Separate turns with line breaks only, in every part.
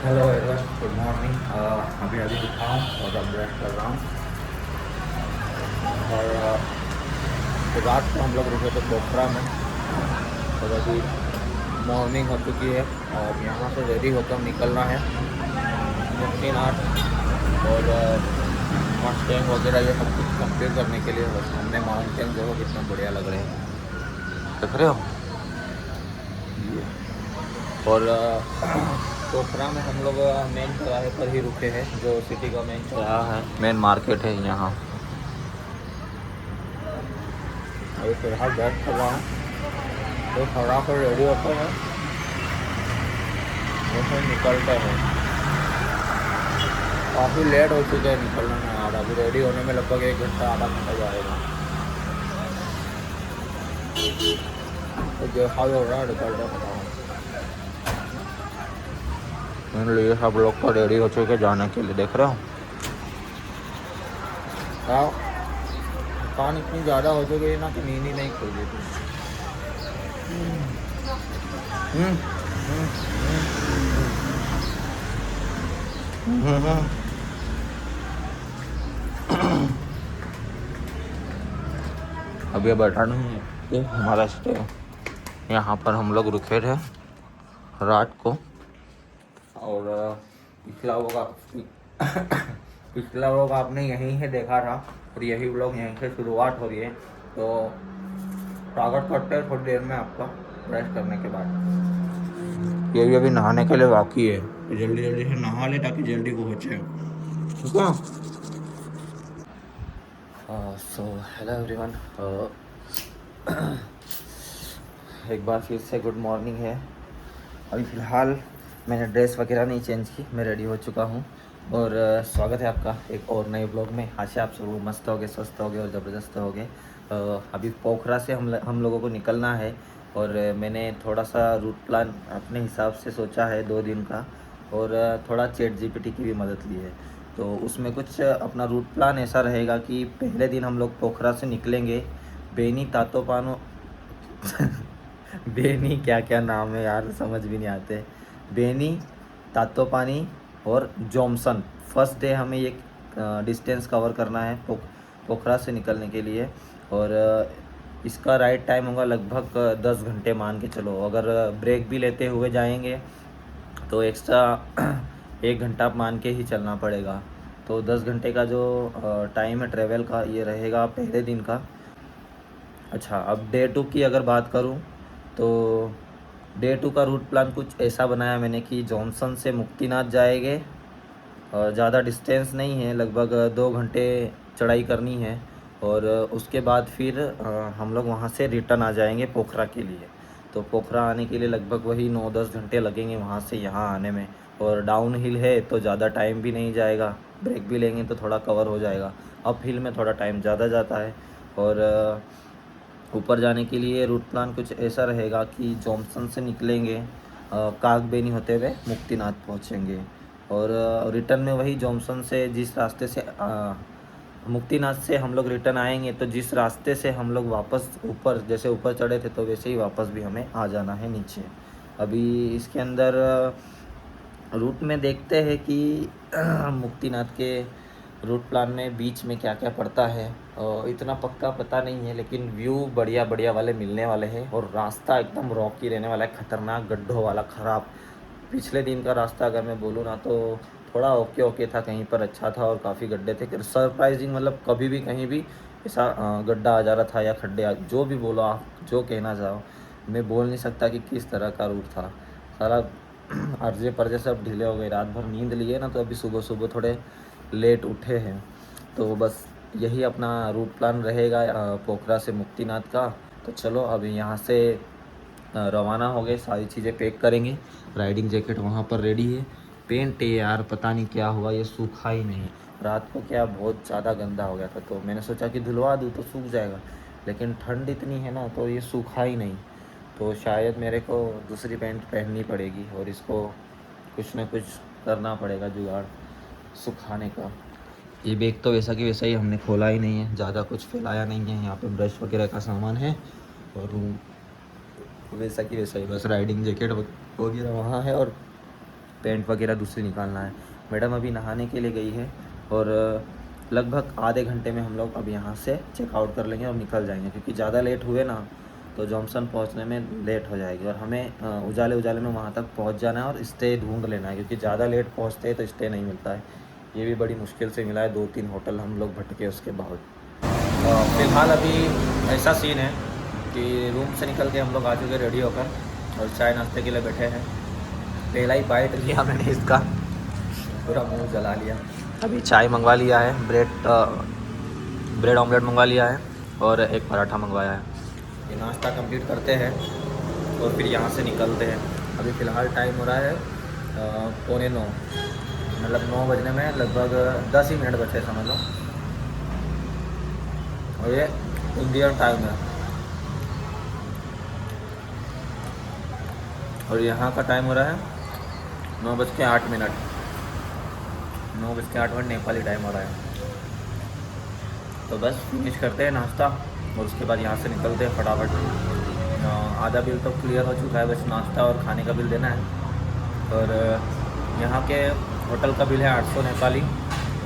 Hello everyone, good morning. अभी अभी उठा हूँ और अब ब्रश कर रहा हूँ। और रात को हम लोग रुके थे पोखरा में और अभी मॉर्निंग हो चुकी है और यहाँ से रेडी होकर निकलना है मुक्तिनाथ और मस्टैंग वगैरह ये सब कुछ कंप्लीट करने के लिए। बस हमने माउंटेन देखो कितना बढ़िया लग रहे हैं, देख रहे हो ये। और पोखरा में हम लोग मेन चौराहे पर ही रुके हैं, जो सिटी का मेन चौराहा है, मेन मार्केट है यहाँ। अभी फिलहाल बैठ कर रहा हूँ तो खड़ा कर रेडी होते हैं वैसे निकलते हैं। काफ़ी लेट हो चुके हैं निकलने में यार, अभी रेडी होने में लगभग 1 घंटा आधा घंटा जाएगा। तो जैसा हो रहा है निकलते पता मेरे लिए सब लोग तो रेडी हो चुके जाने के लिए, देख रहे हो क्या थकान इतनी ज़्यादा हो चुकी है ना कि नींद ही नहीं खुल रही थी। हम्म, हम्म, हम्म। अभी बैठा नहीं है ये हमारा स्टे, यहाँ पर हम लोग रुके थे रात को। और पिछला व्लॉग पिछला व्लॉग आपने यहीं से देखा था और यही व्लॉग यहीं से शुरुआत हो रही है। तो स्वागत करते हैं थोड़ी देर में आपका ब्रश करने के बाद। ये भी अभी नहाने के लिए बाकी है तो जल्दी जल्दी से नहा ले ताकि जल्दी पहुँचे, ठीक है। सो हेलो एवरीवन, एक बार फिर से गुड मॉर्निंग है। अभी फ़िलहाल मैंने ड्रेस वगैरह नहीं चेंज की, मैं रेडी हो चुका हूँ और स्वागत है आपका एक और नए ब्लॉग में। आशा आप सब मस्त होगे, स्वस्थ होगे और ज़बरदस्त होगे। अभी पोखरा से हम लोगों को निकलना है और मैंने थोड़ा सा रूट प्लान अपने हिसाब से सोचा है 2 दिन का और थोड़ा चैट जीपीटी की भी मदद ली है। तो उसमें कुछ अपना रूट प्लान ऐसा रहेगा कि पहले दिन हम लोग पोखरा से निकलेंगे, बेनी तातोपानो बेनी क्या क्या नाम है यार, समझ भी नहीं आते। बेनी, तातोपानी और जॉमसन। फर्स्ट डे हमें ये डिस्टेंस कवर करना है पोखरा से निकलने के लिए और इसका राइट टाइम होगा लगभग 10 घंटे मान के चलो। अगर ब्रेक भी लेते हुए जाएंगे तो एक्स्ट्रा 1 घंटा मान के ही चलना पड़ेगा। तो 10 घंटे का जो टाइम है ट्रेवल का ये रहेगा पहले दिन का। अच्छा, अब डे 2 की अगर बात करूं तो डे 2 का रूट प्लान कुछ ऐसा बनाया मैंने कि जॉनसन से मुक्तिनाथ जाएंगे और ज़्यादा डिस्टेंस नहीं है, लगभग 2 घंटे चढ़ाई करनी है और उसके बाद फिर हम लोग वहाँ से रिटर्न आ जाएंगे पोखरा के लिए। तो पोखरा आने के लिए लगभग वही 9-10 घंटे लगेंगे वहाँ से यहाँ आने में। और डाउन हिल है तो ज़्यादा टाइम भी नहीं जाएगा, ब्रेक भी लेंगे तो थोड़ा कवर हो जाएगा। अप हिल में थोड़ा टाइम ज़्यादा जाता है। और ऊपर जाने के लिए रूट प्लान कुछ ऐसा रहेगा कि जॉनसन से निकलेंगे, कागबेनी होते हुए मुक्तिनाथ पहुँचेंगे और रिटर्न में वही जॉनसन से जिस रास्ते से मुक्तिनाथ से हम लोग रिटर्न आएंगे तो जिस रास्ते से हम लोग वापस ऊपर जैसे ऊपर चढ़े थे तो वैसे ही वापस भी हमें आ जाना है नीचे। अभी इसके अंदर रूट में देखते हैं कि मुक्तिनाथ के रूट प्लान में बीच में क्या क्या पड़ता है और इतना पक्का पता नहीं है, लेकिन व्यू बढ़िया बढ़िया वाले मिलने वाले हैं और रास्ता एकदम रॉकी रहने वाला है, खतरनाक गड्ढों वाला, ख़राब। पिछले दिन का रास्ता अगर मैं बोलूँ ना तो थोड़ा ओके ओके था, कहीं पर अच्छा था और काफ़ी गड्ढे थे। सरप्राइजिंग, मतलब कभी भी कहीं भी ऐसा गड्ढा आ जा रहा था या खड्डे जो भी बोलो आप, जो कहना चाहो, मैं बोल नहीं सकता कि किस तरह का रूट था। सारा अर्जे पर्जे सब ढीले हो गए, रात भर नींद लिए ना तो अभी सुबह सुबह थोड़े लेट उठे हैं। तो बस यही अपना रूट प्लान रहेगा पोखरा से मुक्तिनाथ का। तो चलो अभी यहाँ से रवाना हो गए, सारी चीज़ें पैक करेंगे। राइडिंग जैकेट वहाँ पर रेडी है। पेंट है यार, पता नहीं क्या हुआ, ये सूखा ही नहीं। रात को क्या बहुत ज़्यादा गंदा हो गया था तो मैंने सोचा कि धुलवा दूँ तो सूख जाएगा, लेकिन ठंड इतनी है ना तो ये सूखा ही नहीं। तो शायद मेरे को दूसरी पैंट पहननी पड़ेगी और इसको कुछ ना कुछ करना पड़ेगा जुगाड़ सुखाने का। ये बैग तो वैसा कि वैसा ही हमने खोला ही नहीं है, ज़्यादा कुछ फैलाया नहीं है। यहाँ पे ब्रश वगैरह का सामान है और वैसा कि वैसा ही बस राइडिंग जैकेट वगैरह वहाँ है और पेंट वगैरह दूसरी निकालना है। मैडम अभी नहाने के लिए गई है और लगभग आधे घंटे में हम लोग अब यहाँ से चेकआउट कर लेंगे और निकल जाएंगे, क्योंकि ज़्यादा लेट हुए ना तो जॉनसन पहुँचने में लेट हो जाएगी और हमें उजाले उजाले में वहाँ तक पहुँच जाना है और स्टे ढूंढ लेना है, क्योंकि ज़्यादा लेट पहुँचते हैं तो स्टे नहीं मिलता है। ये भी बड़ी मुश्किल से मिला है, 2-3 होटल हम लोग भटके उसके बाद। फ़िलहाल अभी ऐसा सीन है कि रूम से निकल के हम लोग आ चुके रेडी होकर और चाय नाश्ते के लिए बैठे हैं। पहला ही बाइट लिया मैंने इसका, पूरा मुंह जला लिया। अभी चाय मंगवा लिया है, ब्रेड ऑमलेट मंगवा लिया है और एक पराठा मंगवाया है। ये नाश्ता कंप्लीट करते हैं और फिर यहाँ से निकलते हैं। अभी फ़िलहाल टाइम हो रहा है 8:45, मतलब 9 बजने में लगभग 10 ही मिनट बचे समझ लो, और ये इंडियन टाइम है। और यहाँ का टाइम हो रहा है 9:08, 9:08 नेपाली टाइम हो रहा है। तो बस फिनिश करते हैं नाश्ता और उसके बाद यहाँ से निकलते हैं फटाफट। आधा बिल तो क्लियर हो चुका है, बस नाश्ता और खाने का बिल देना है। और यहाँ के होटल का बिल है 800 नेपाली,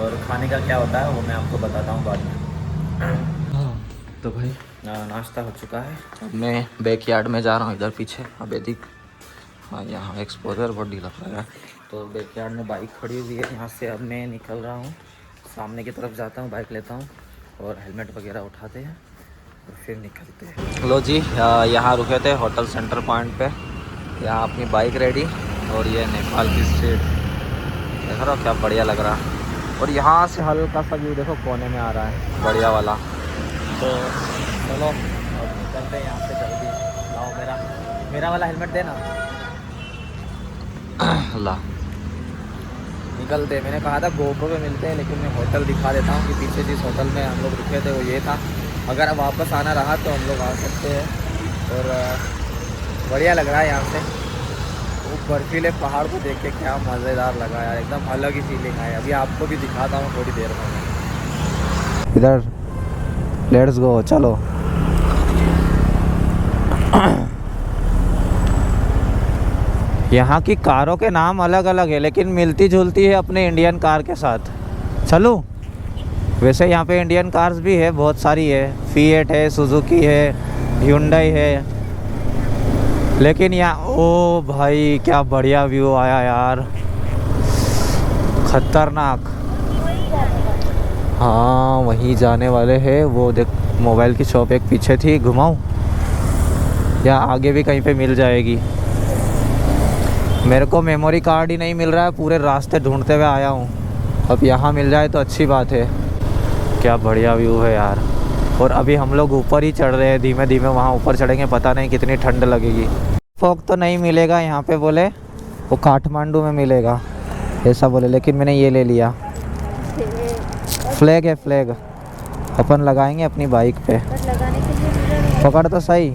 और खाने का क्या होता है वो मैं आपको बताता हूँ बाद में। तो भाई नाश्ता हो चुका है, अब मैं बैकयार्ड में जा रहा हूँ, इधर पीछे अब देख। हाँ, यहाँ एक्सपोजर बहुत ढीला लग है। तो बैकयार्ड में बाइक खड़ी हुई है, यहाँ से अब मैं निकल रहा हूँ, सामने की तरफ जाता हूँ, बाइक लेता हूँ और हेलमेट वगैरह उठाते हैं और फिर निकलते हैं। लो जी, यहाँ रुके थे होटल सेंटर पॉइंट पे। यहाँ अपनी बाइक रेडी और ये नेपाल की स्ट्रीट देख रहा हो, क्या बढ़िया लग रहा है। और यहाँ से हल्का सा व्यू देखो कोने में आ रहा है, बढ़िया वाला। तो चलो अब निकलते हैं यहाँ से जल्दी। लाओ मेरा वाला हेलमेट देना। ला निकलते। मैंने कहा था गोप्रो पे मिलते हैं, लेकिन मैं होटल दिखा देता हूँ कि पीछे जिस होटल में हम लोग रुके थे वो ये था। अगर वापस आना रहा तो हम लोग आ सकते हैं। और बढ़िया लग रहा है यहाँ से, वो बर्फीले पहाड़ को देख के क्या मज़ेदार लगा यार, एकदम अलग ही फीलिंग है। अभी आपको भी दिखाता हूँ थोड़ी देर में। इधर लेट्स गो, चलो। यहाँ की कारों के नाम अलग अलग है, लेकिन मिलती जुलती है अपने इंडियन कार के साथ। चलो, वैसे यहाँ पे इंडियन कार्स भी है, बहुत सारी है। फिएट है, सुजुकी है, ह्युंडई है, लेकिन यहाँ ओ भाई क्या बढ़िया व्यू आया यार, खतरनाक। हाँ, वहीं जाने वाले हैं। वो देख, मोबाइल की शॉप एक पीछे थी, घुमाऊँ या आगे भी कहीं पे मिल जाएगी। मेरे को मेमोरी कार्ड ही नहीं मिल रहा है, पूरे रास्ते ढूंढते हुए आया हूँ। अब यहाँ मिल जाए तो अच्छी बात है। क्या बढ़िया व्यू है यार। और अभी हम लोग ऊपर ही चढ़ रहे हैं, धीमे धीमे वहाँ ऊपर चढ़ेंगे, पता नहीं कितनी ठंड लगेगी। फॉग तो नहीं मिलेगा यहाँ पे, बोले वो काठमांडू में मिलेगा ऐसा बोले, लेकिन मैंने ये ले लिया। फ्लैग है, फ्लैग अपन लगाएंगे अपनी बाइक पे। पकड़ तो सही,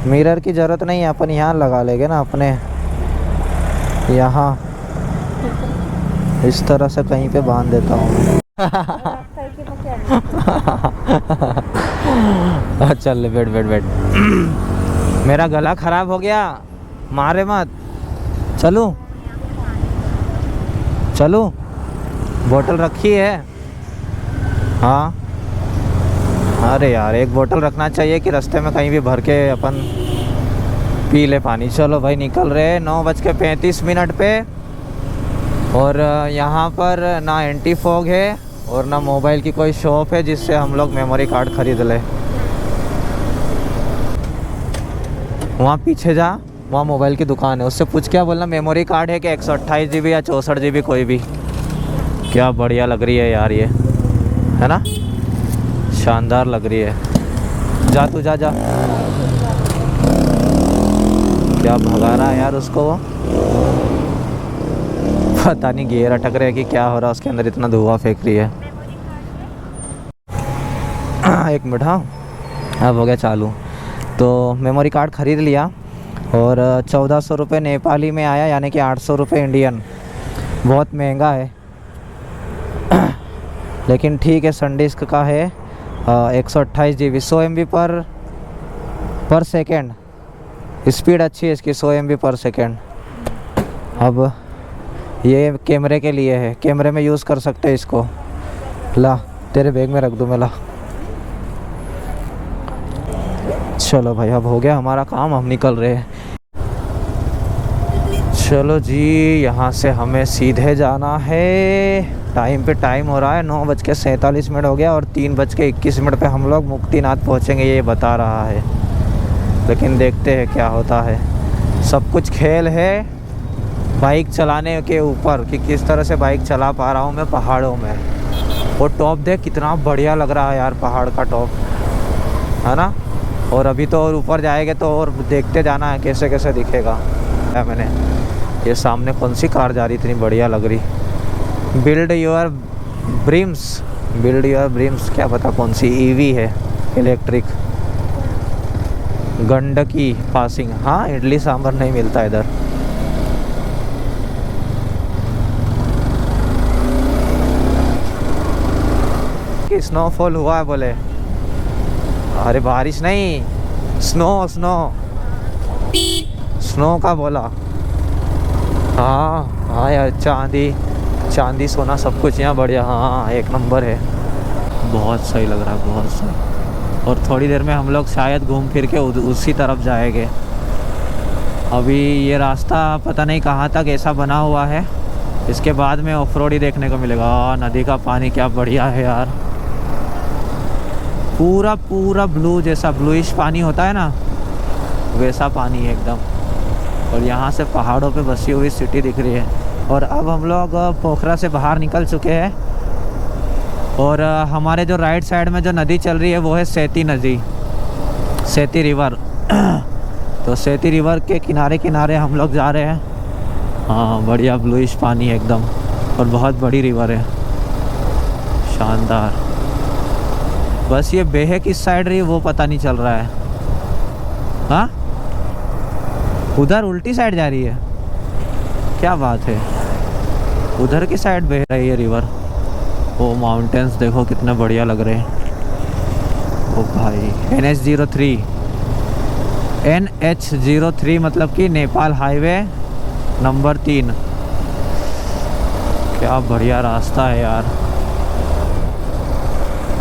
मिरर की ज़रूरत नहीं है, अपन यहाँ लगा लेंगे ना अपने यहाँ। इस तरह से कहीं पे बांध देता हूँ। चल बैठ बैठ बैठ। मेरा गला खराब हो गया, मारे मत। चलूं चलूं, बोतल रखी है। हाँ, अरे यार एक बोतल रखना चाहिए कि रास्ते में कहीं भी भर के अपन पी ले पानी। चलो भाई निकल रहे हैं 9:35 पे। और यहाँ पर ना एंटी फॉग है और ना मोबाइल की कोई शॉप है जिससे हम लोग मेमोरी कार्ड खरीद ले। वहाँ पीछे जा, वहाँ मोबाइल की दुकान है, उससे पूछ क्या बोलना मेमोरी कार्ड है कि 128 GB या 64 GB कोई भी। क्या बढ़िया लग रही है यार ये, है ना, शानदार लग रही है। जा तू जा जा। क्या भगा रहा है यार उसको वो, पता नहीं गियर अटक रहे कि क्या हो रहा है उसके अंदर, इतना धुआं फेंक रही है। एक मिनट, हाँ अब हो गया चालू। तो मेमोरी कार्ड ख़रीद लिया और 1400 रुपये नेपाली में आया, यानी कि 800 रुपये इंडियन। बहुत महंगा है लेकिन ठीक है। संडिस्क का है 128 GB, 100 MB पर सेकेंड। स्पीड अच्छी है इसकी, 100 MB पर सेकेंड। अब ये कैमरे के लिए है, कैमरे में यूज़ कर सकते हैं इसको। ला तेरे बैग में रख दूँ मैं, ला। चलो भाई अब हो गया हमारा काम, हम निकल रहे हैं। चलो जी, यहाँ से हमें सीधे जाना है। टाइम पे टाइम हो रहा है, 9:47 हो गया और 3:21 पे हम लोग मुक्तिनाथ पहुँचेंगे, ये बता रहा है। लेकिन देखते हैं क्या होता है। सब कुछ खेल है बाइक चलाने के ऊपर कि किस तरह से बाइक चला पा रहा हूँ मैं पहाड़ों में। वो टॉप देख कितना बढ़िया लग रहा है यार, पहाड़ का टॉप, है ना। और अभी तो और ऊपर जाएंगे तो और देखते जाना है कैसे कैसे दिखेगा। मैंने ये सामने कौन सी कार जा रही, इतनी बढ़िया लग रही। बिल्ड योर ड्रीम्स, क्या पता कौन सी, ईवी है, इलेक्ट्रिक। गंडकी पासिंग, हाँ इडली सांभर नहीं मिलता इधर। कि स्नोफॉल हुआ है बोले, अरे बारिश नहीं, स्नो का बोला। हाँ यार, चांदी सोना सब कुछ यहाँ बढ़िया, हाँ एक नंबर है। बहुत सही लग रहा है, बहुत सही। और थोड़ी देर में हम लोग शायद घूम फिर के उसी तरफ जाएंगे। अभी ये रास्ता पता नहीं कहाँ तक ऐसा बना हुआ है, इसके बाद में ऑफ रोड ही देखने को मिलेगा। नदी का पानी क्या बढ़िया है यार, पूरा ब्लू जैसा, ब्लूइश पानी होता है ना, वैसा पानी है एकदम। और यहाँ से पहाड़ों पे बसी हुई सिटी दिख रही है। और अब हम लोग पोखरा से बाहर निकल चुके हैं और हमारे जो राइट साइड में जो नदी चल रही है वो है सेती नदी, सेती रिवर। तो सेती रिवर के किनारे किनारे हम लोग जा रहे हैं। हाँ बढ़िया ब्लूइश पानी है एकदम, और बहुत बड़ी रिवर है, शानदार। बस ये बेहे किस साइड रही है वो पता नहीं चल रहा है। हाँ उधर उल्टी साइड जा रही है, क्या बात है, उधर की साइड बह रही है रिवर। वो माउंटेन्स देखो कितने बढ़िया लग रहे हैं। ओ भाई NH03 मतलब कि नेपाल हाईवे नंबर 3। क्या बढ़िया रास्ता है यार।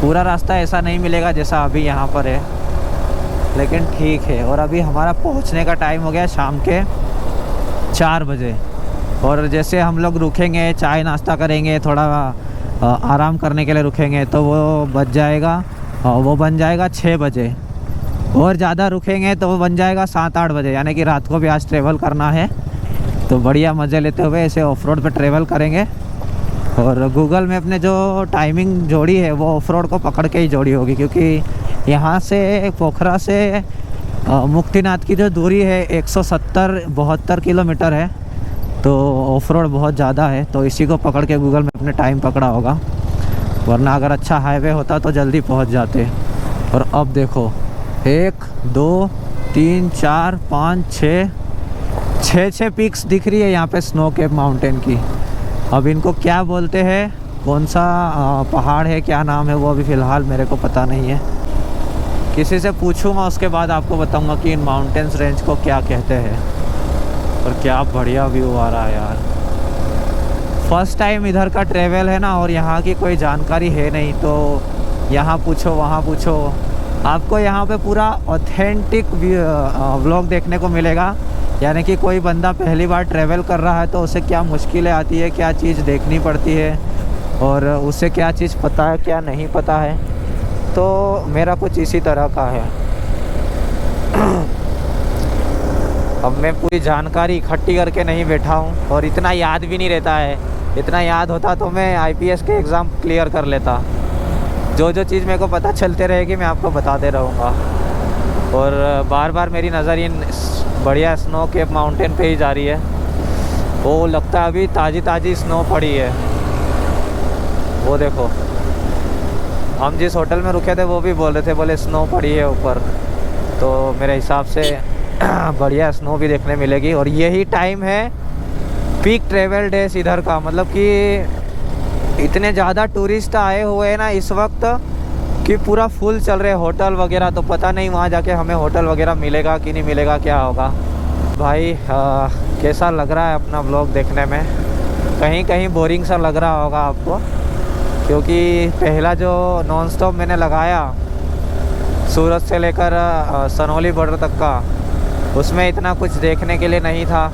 पूरा रास्ता ऐसा नहीं मिलेगा जैसा अभी यहाँ पर है, लेकिन ठीक है। और अभी हमारा पहुँचने का टाइम हो गया शाम के 4 बजे। और जैसे हम लोग रुकेंगे, चाय नाश्ता करेंगे, थोड़ा आराम करने के लिए रुकेंगे, तो वो बन जाएगा 6 बजे। और ज़्यादा रुकेंगे तो वो बन जाएगा 7-8 बजे, यानी कि रात को भी आज ट्रैवल करना है। तो बढ़िया मज़े लेते हुए ऐसे ऑफ रोड पर ट्रैवल करेंगे। और गूगल मैप ने जो टाइमिंग जोड़ी है वो ऑफ रोड को पकड़ के ही जोड़ी होगी, क्योंकि यहाँ से पोखरा से मुक्तिनाथ की जो दूरी है 172 किलोमीटर है। तो ऑफ रोड बहुत ज़्यादा है, तो इसी को पकड़ के गूगल मैप ने टाइम पकड़ा होगा, वरना अगर अच्छा हाईवे होता तो जल्दी पहुँच जाते। और अब देखो 1 2 3 4 5 6 पिक्स दिख रही है यहाँ पे स्नो कैप माउंटेन की। अब इनको क्या बोलते हैं, कौन सा पहाड़ है, क्या नाम है, वो अभी फ़िलहाल मेरे को पता नहीं है। किसी से पूछूंगा, उसके बाद आपको बताऊंगा कि इन माउंटेन्स रेंज को क्या कहते हैं। और क्या बढ़िया व्यू आ रहा है यार। फर्स्ट टाइम इधर का ट्रैवल है ना, और यहाँ की कोई जानकारी है नहीं, तो यहाँ पूछो वहाँ पूछो, आपको यहाँ पे पूरा ऑथेंटिक व्लॉग देखने को मिलेगा। यानी कि कोई बंदा पहली बार ट्रैवल कर रहा है तो उसे क्या मुश्किलें आती है, क्या चीज़ देखनी पड़ती है, और उसे क्या चीज़ पता है क्या नहीं पता है। तो मेरा कुछ इसी तरह का है। अब मैं पूरी जानकारी इकट्ठी करके नहीं बैठा हूँ, और इतना याद भी नहीं रहता है। इतना याद होता तो मैं IPS के एग्ज़ाम क्लियर कर लेता। जो चीज़ मेरे को पता चलते रहेगी मैं आपको बताते रहूँगा। और बार बार मेरी नज़र इन बढ़िया स्नो कैप माउंटेन पे ही जा रही है। वो लगता है अभी ताज़ी स्नो पड़ी है। वो देखो, हम जिस होटल में रुके थे वो भी बोल रहे थे, बोले स्नो पड़ी है ऊपर। तो मेरे हिसाब से बढ़िया स्नो भी देखने मिलेगी। और यही टाइम है पीक ट्रैवल डेज इधर का, मतलब कि इतने ज़्यादा टूरिस्ट आए हुए हैं ना इस वक्त कि पूरा फुल चल रहे होटल वगैरह। तो पता नहीं वहाँ जाके हमें होटल वगैरह मिलेगा कि नहीं मिलेगा, क्या होगा। भाई कैसा लग रहा है अपना व्लॉग देखने में। कहीं कहीं बोरिंग सा लग रहा होगा आपको, क्योंकि पहला जो नॉन स्टॉप मैंने लगाया सूरत से लेकर सनौली बॉर्डर तक का, उसमें इतना कुछ देखने के लिए नहीं था,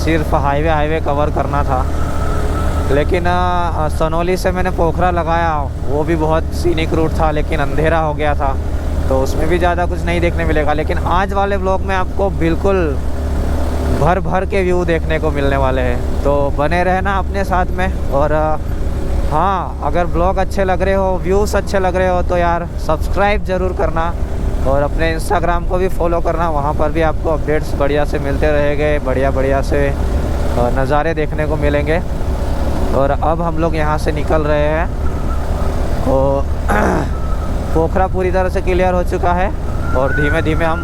सिर्फ हाईवे कवर करना था। लेकिन सनौली से मैंने पोखरा लगाया, वो भी बहुत सीनिक रूट था, लेकिन अंधेरा हो गया था, तो उसमें भी ज़्यादा कुछ नहीं देखने मिलेगा। लेकिन आज वाले ब्लॉग में आपको बिल्कुल भर भर के व्यू देखने को मिलने वाले हैं, तो बने रहना अपने साथ में। और हाँ, अगर ब्लॉग अच्छे लग रहे हो, व्यूज़ अच्छे लग रहे हो, तो यार सब्सक्राइब ज़रूर करना और अपने इंस्टाग्राम को भी फॉलो करना। वहाँ पर भी आपको अपडेट्स बढ़िया से मिलते रहेंगे, बढ़िया से नज़ारे देखने को मिलेंगे। और अब हम लोग यहाँ से निकल रहे हैं, तो पोखरा पूरी तरह से क्लियर हो चुका है और धीमे धीमे हम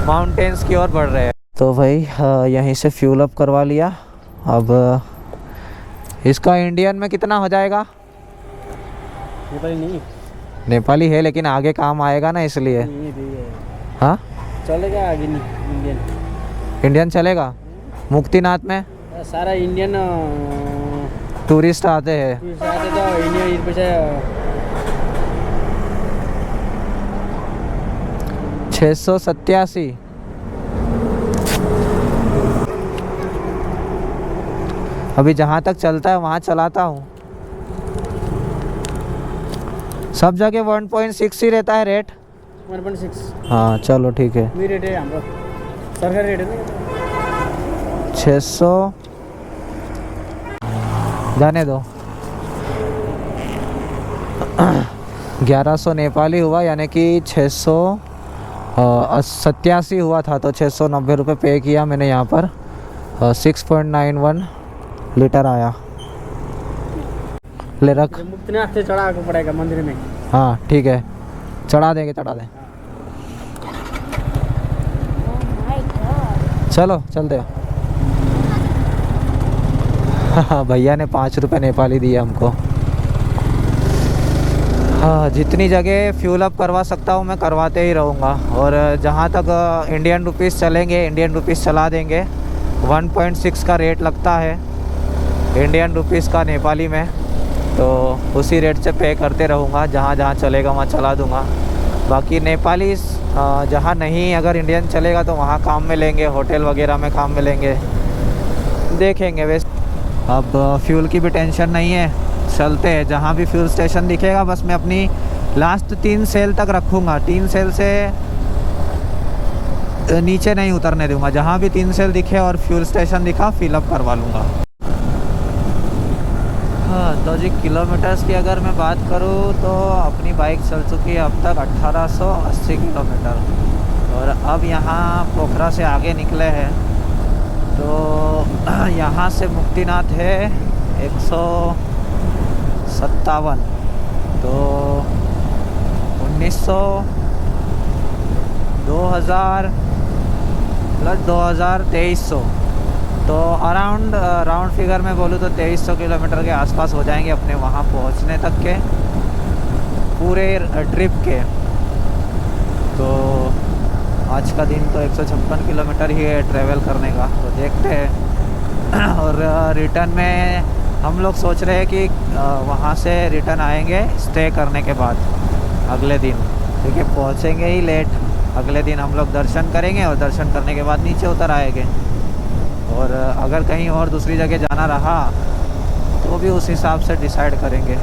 माउंटेन्स की ओर बढ़ रहे हैं। तो भाई यहीं से फ्यूल अप करवा लिया। अब इसका इंडियन में कितना हो जाएगा?
नेपाली नहीं,
नेपाली है लेकिन आगे काम आएगा ना, इसलिए। हाँ
चलेगा आगे नहीं।
इंडियन चलेगा। मुक्तिनाथ में
सारा इंडियन
टूरिस्ट आते हैं।
तो इंडियन पैसा
687। अभी जहाँ तक चलता है वहाँ चलाता हूँ। सब जगह 1.6 ही रहता है रेट।
1.6।
हाँ चलो ठीक है।
वही रेट है हम लोग, सरकारी रेट है ना।
600 जाने दो। 1100 नेपाली हुआ, यानी कि 687 हुआ था, तो 690 रुपये पे किया मैंने यहाँ पर। 6.91 लीटर आया। ले रख।
मुक्तिनाथ से चढ़ा के पड़ेगा मंदिर में।
हाँ ठीक है, चढ़ा देंगे, चढ़ा दें। चलो चलते हो। भैया ने 5 रुपये नेपाली दिए हमको। हाँ, जितनी जगह फ्यूल अप करवा सकता हूँ मैं करवाते ही रहूँगा। और जहाँ तक इंडियन रुपीस चलेंगे, इंडियन रुपीस चला देंगे। 1.6 का रेट लगता है इंडियन रुपीस का नेपाली में, तो उसी रेट से पे करते रहूँगा। जहाँ जहाँ चलेगा वहाँ चला दूँगा। बाकी नेपाली जहाँ नहीं, अगर इंडियन चलेगा तो वहाँ काम में लेंगे, होटल वगैरह में काम में लेंगे, देखेंगे। वैसे अब फ्यूल की भी टेंशन नहीं है, चलते हैं। जहाँ भी फ्यूल स्टेशन दिखेगा बस मैं अपनी लास्ट 3 सेल तक रखूँगा। 3 सेल से नीचे नहीं उतरने दूँगा। जहाँ भी 3 सेल दिखे और फ्यूल स्टेशन दिखा, फिल अप करवा लूँगा। हाँ, तो जी किलोमीटर्स की अगर मैं बात करूँ तो अपनी बाइक चल चुकी है अब तक 1880 किलोमीटर। और अब यहाँ पोखरा से आगे निकले हैं, तो यहाँ से मुक्तिनाथ है 157, तो 2000 प्लस 2300, तो अराउंड राउंड फिगर में बोलूँ तो 2300 किलोमीटर के आसपास हो जाएंगे अपने वहाँ पहुँचने तक के, पूरे ट्रिप के। तो आज का दिन तो 156 किलोमीटर ही है ट्रैवल करने का, तो देखते हैं। और रिटर्न में हम लोग सोच रहे हैं कि वहाँ से रिटर्न आएंगे स्टे करने के बाद अगले दिन, क्योंकि पहुँचेंगे ही लेट। अगले दिन हम लोग दर्शन करेंगे और दर्शन करने के बाद नीचे उतर आएंगे। और अगर कहीं और दूसरी जगह जाना रहा तो भी उस हिसाब से डिसाइड करेंगे।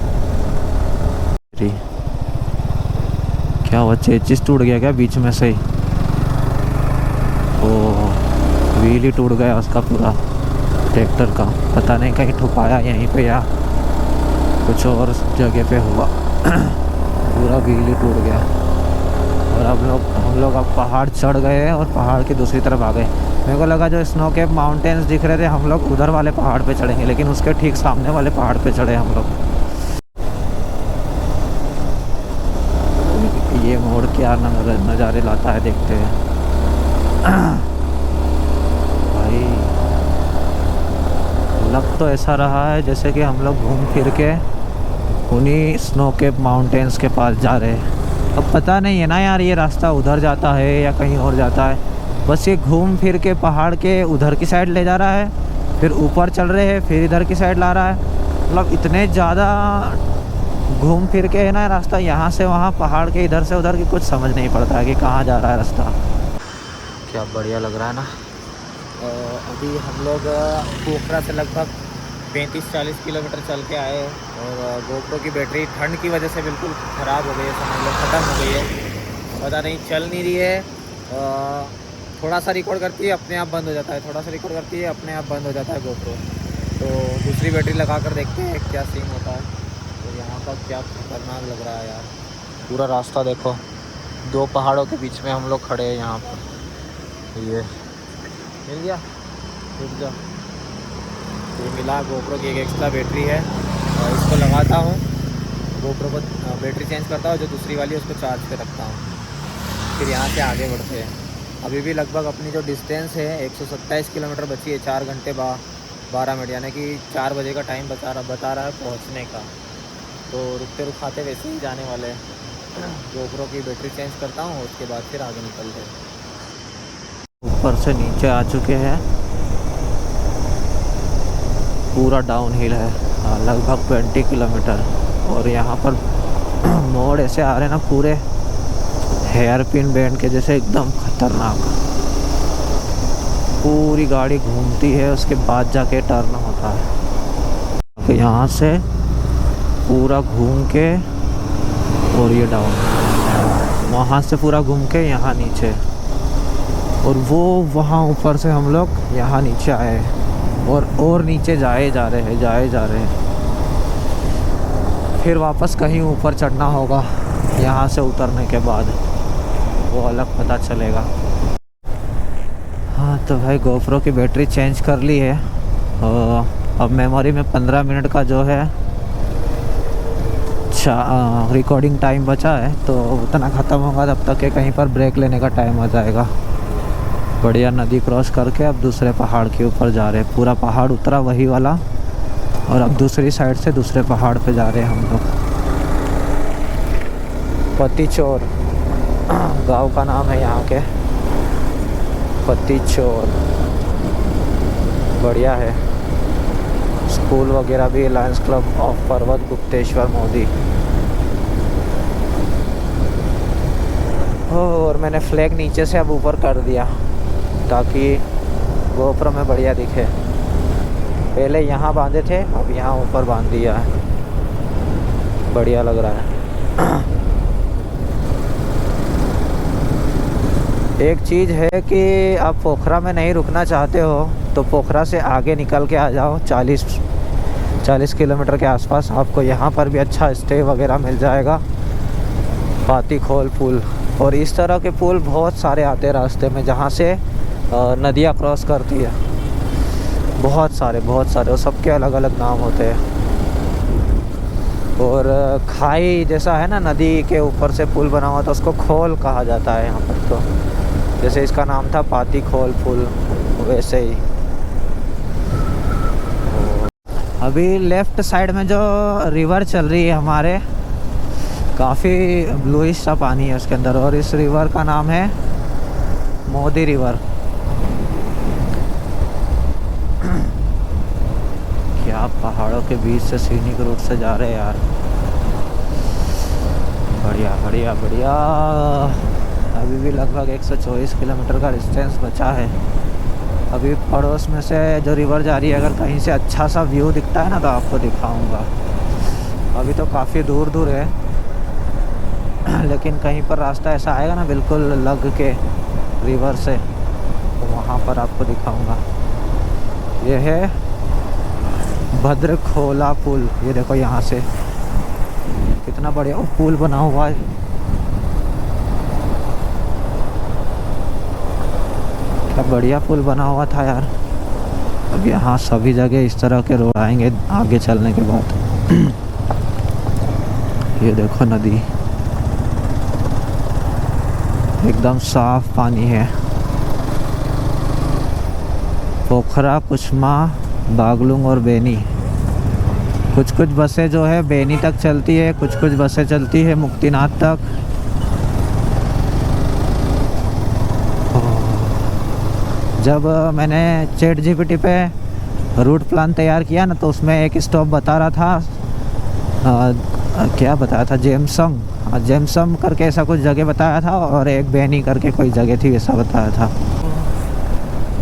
क्या हुआ, चेचिस टूट गया क्या बीच में से ही? ओ, व्हील ही टूट गया उसका पूरा, ट्रैक्टर का। पता नहीं कहीं ठुकाया यहीं पे या कुछ और जगह पे हुआ। पूरा व्हील ही टूट गया। और हम लोग अब पहाड़ चढ़ गए हैं और पहाड़ की दूसरी तरफ आ गए। मेरे को लगा जो स्नो कैप माउंटेन्स दिख रहे थे हम लोग उधर वाले पहाड़ पे चढ़ेंगे, लेकिन उसके ठीक सामने वाले पहाड़ पे चढ़े हम लोग। ये मोड़ क्या नज़ारे लाता है, देखते हैं। भाई लग तो ऐसा रहा है जैसे कि हम लोग घूम फिर के उन्हीं स्नो कैप माउंटेन्स के पास जा रहे हैं। अब पता नहीं है ना यार, ये रास्ता उधर जाता है या कहीं और जाता है। बस ये घूम फिर के पहाड़ के उधर की साइड ले जा रहा है, फिर ऊपर चल रहे हैं, फिर इधर की साइड ला रहा है। मतलब इतने ज़्यादा घूम फिर के है ना रास्ता, यहाँ से वहाँ, पहाड़ के इधर से उधर की कुछ समझ नहीं पड़ता है कि कहाँ जा रहा है रास्ता। क्या बढ़िया लग रहा है ना। अभी हम लोग पोखरा से लगभग 35-40 किलोमीटर चल के आए और गोप्रो की बैटरी ठंड की वजह से बिल्कुल ख़राब हो गई है, समझ लो ख़त्म हो गई है, पता नहीं चल नहीं रही है। थोड़ा सा रिकॉर्ड करती है अपने आप बंद हो जाता है, थोड़ा सा रिकॉर्ड करती है अपने आप बंद हो जाता है गोप्रो। तो दूसरी बैटरी लगा कर देखते हैं क्या सीन होता है। तो यहाँ का क्या खतरनाक लग रहा है यार, पूरा रास्ता देखो, 2 पहाड़ों के बीच में हम लोग खड़े हैं यहाँ पर। ये मिल गया, रुक जा, ये मिला गोप्रो की एक एक्स्ट्रा बैटरी है, और इसको लगाता हूँ, गोप्रो को बैटरी चेंज करता हूँ, जो दूसरी वाली है उसको चार्ज पे रखता हूँ, फिर यहाँ से आगे बढ़ते हैं। अभी भी लगभग अपनी जो डिस्टेंस है 127 किलोमीटर बची है, 4 घंटे 12 मिनट, यानी कि 4 बजे का टाइम बता रहा है पहुँचने का। तो रुकते रुखाते वैसे ही जाने वाले हैं। गोप्रो की बैटरी चेंज करता हूँ, उसके बाद फिर आगे निकलते हैं। ऊपर से नीचे आ चुके हैं, पूरा डाउन हिल है, लगभग 20 किलोमीटर। और यहाँ पर मोड़ ऐसे आ रहे हैं ना, पूरे हेयर पिन बैंड के जैसे, एकदम खतरनाक। पूरी गाड़ी घूमती है, उसके बाद जाके टर्न होता है। तो यहाँ से पूरा घूम के और ये डाउन, वहाँ से पूरा घूम के यहाँ नीचे, और वो वहाँ ऊपर से हम लोग यहाँ नीचे आए, और नीचे जाए जा रहे हैं। फिर वापस कहीं ऊपर चढ़ना होगा, यहाँ से उतरने के बाद वो अलग पता चलेगा। हाँ तो भाई गोप्रो की बैटरी चेंज कर ली है, और अब मेमोरी में 15 मिनट का जो है रिकॉर्डिंग टाइम बचा है, तो उतना ख़त्म होगा, तब तक के कहीं पर ब्रेक लेने का टाइम आ जाएगा। बढ़िया नदी क्रॉस करके अब दूसरे पहाड़ के ऊपर जा रहे हैं, पूरा पहाड़ उतरा वही वाला, और अब दूसरी साइड से दूसरे पहाड़ पे जा रहे हैं हम लोग। पत्तीचोर गांव का नाम है यहाँ के, पत्तीचोर। बढ़िया है, स्कूल वगैरह भी, लायंस क्लब ऑफ पर्वत गुप्तेश्वर मोदी। और मैंने फ्लैग नीचे से अब ऊपर कर दिया ताकि गोप्रो में बढ़िया दिखे। पहले यहाँ बांधे थे, अब यहाँ ऊपर बांध दिया है, बढ़िया लग रहा है। एक चीज़ है कि आप पोखरा में नहीं रुकना चाहते हो तो पोखरा से आगे निकल के आ जाओ, 40 किलोमीटर के आसपास आपको यहाँ पर भी अच्छा स्टे वगैरह मिल जाएगा। पातीखोल पुल, और इस तरह के पुल बहुत सारे आते हैं रास्ते में, जहाँ से नदियाँ क्रॉस करती है, बहुत सारे, और सबके अलग अलग नाम होते हैं। और खाई जैसा है ना, नदी के ऊपर से पुल बना हुआ, तो उसको खोल कहा जाता है यहाँ पर। तो जैसे इसका नाम था पातीखोल पुल, वैसे ही। अभी लेफ़्ट साइड में जो रिवर चल रही है हमारे, काफ़ी ब्लूइश सा पानी है उसके अंदर, और इस रिवर का नाम है मोदी रिवर। क्या पहाड़ों के बीच से सीनिक रूट से जा रहे हैं यार, बढ़िया बढ़िया बढ़िया। अभी भी लगभग 124 किलोमीटर का डिस्टेंस बचा है। अभी पड़ोस में से जो रिवर जा रही है, अगर कहीं से अच्छा सा व्यू दिखता है ना तो आपको दिखाऊंगा। अभी तो काफ़ी दूर दूर है, लेकिन कहीं पर रास्ता ऐसा आएगा ना बिल्कुल लग के रिवर से, तो वहाँ पर आपको दिखाऊंगा। ये है भद्रखोला पुल, ये देखो यहाँ से कितना बढ़िया पुल बना हुआ है। क्या बढ़िया पुल बना हुआ था यार। अब यहाँ सभी जगह इस तरह के रोड आएंगे आगे चलने के बाद। ये देखो नदी, एकदम साफ पानी है। पोखरा, कुछमा, बागलुंग और बेनी। कुछ कुछ बसें जो है बेनी तक चलती है, कुछ कुछ बसें चलती है मुक्तिनाथ तक। जब मैंने ChatGPT पे रूट प्लान तैयार किया ना, तो उसमें एक स्टॉप बता रहा था क्या बताया था, जेमसम करके ऐसा कुछ जगह बताया था, और एक बेनी करके कोई जगह थी ऐसा बताया था।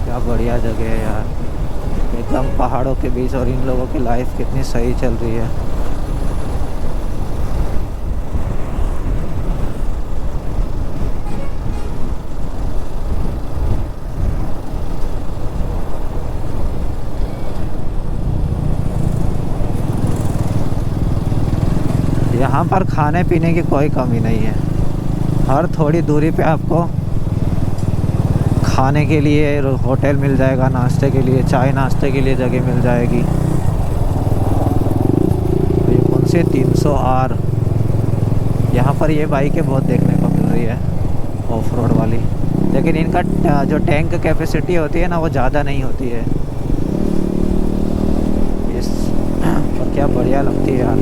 क्या बढ़िया जगह है यार, एकदम पहाड़ों के बीच, और इन लोगों की लाइफ कितनी सही चल रही है। यहाँ पर खाने पीने की कोई कमी नहीं है, हर थोड़ी दूरी पे आपको खाने के लिए होटल मिल जाएगा, नाश्ते के लिए, चाय नाश्ते के लिए जगह मिल जाएगी। ये कौन से 300R, यहाँ पर ये बाइकें बहुत देखने को मिल रही है ऑफ रोड वाली, लेकिन इनका जो टैंक कैपेसिटी होती है ना वो ज़्यादा नहीं होती है। और क्या बढ़िया लगती है यार,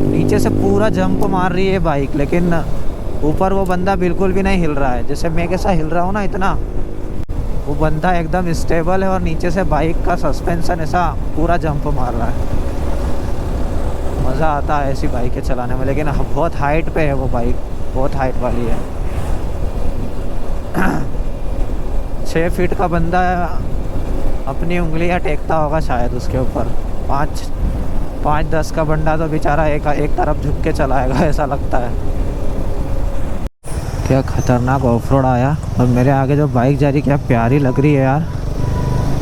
नीचे से पूरा जंप मार रही है बाइक, लेकिन ऊपर वो बंदा बिल्कुल भी नहीं हिल रहा है, जैसे मैं कैसा हिल रहा हूँ ना इतना, वो बंदा एकदम स्टेबल है, और नीचे से बाइक का सस्पेंशन ऐसा पूरा जंप मार रहा है। मज़ा आता है ऐसी बाइकें चलाने में, लेकिन बहुत हाइट पे है वो बाइक, बहुत हाइट वाली है। 6 फीट का बंदा अपनी उंगलियां टेकता होगा शायद उसके ऊपर, 5-10 का बंदा तो बेचारा एक तरफ झुक के चलाएगा ऐसा लगता है। क्या खतरनाक ऑफ रोड आया, और मेरे आगे जो बाइक जा रही क्या प्यारी लग रही है यार,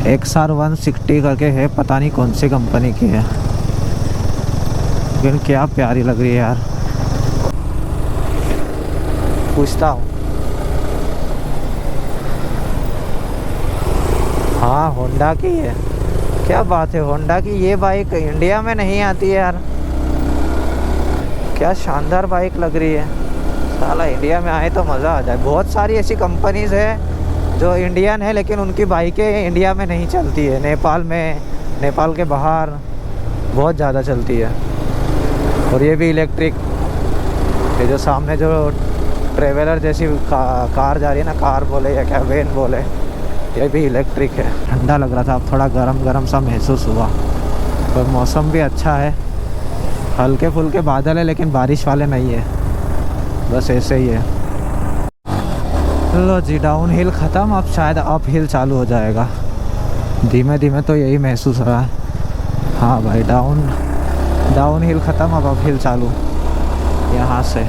XR 160 करके है, पता नहीं कौन सी कंपनी की है, लेकिन क्या प्यारी लग रही है यार। पूछता हूँ, हाँ होंडा की है, क्या बात है, होंडा की ये बाइक इंडिया में नहीं आती है यार, क्या शानदार बाइक लग रही है। साला इंडिया में आए तो मज़ा आ जाए। बहुत सारी ऐसी कंपनीज़ है जो इंडियन है, लेकिन उनकी बाइकें इंडिया में नहीं चलती है, नेपाल के बाहर बहुत ज़्यादा चलती है। और ये भी इलेक्ट्रिक, ये जो सामने जो ट्रेवलर जैसी कार जा रही है ना, कार बोले या क्या वैन बोले, ये भी इलेक्ट्रिक है। ठंडा लग रहा था, अब थोड़ा गरम सा महसूस हुआ, और मौसम भी अच्छा है, हल्के फुल्के बादल है लेकिन बारिश वाले नहीं है, बस ऐसे ही है। लो जी, डाउन हिल ख़त्म, अब शायद अप हिल चालू हो जाएगा धीमे धीमे, तो यही महसूस हो रहा है। हाँ भाई, डाउन हिल ख़त्म, अब अप हिल चालू यहाँ से।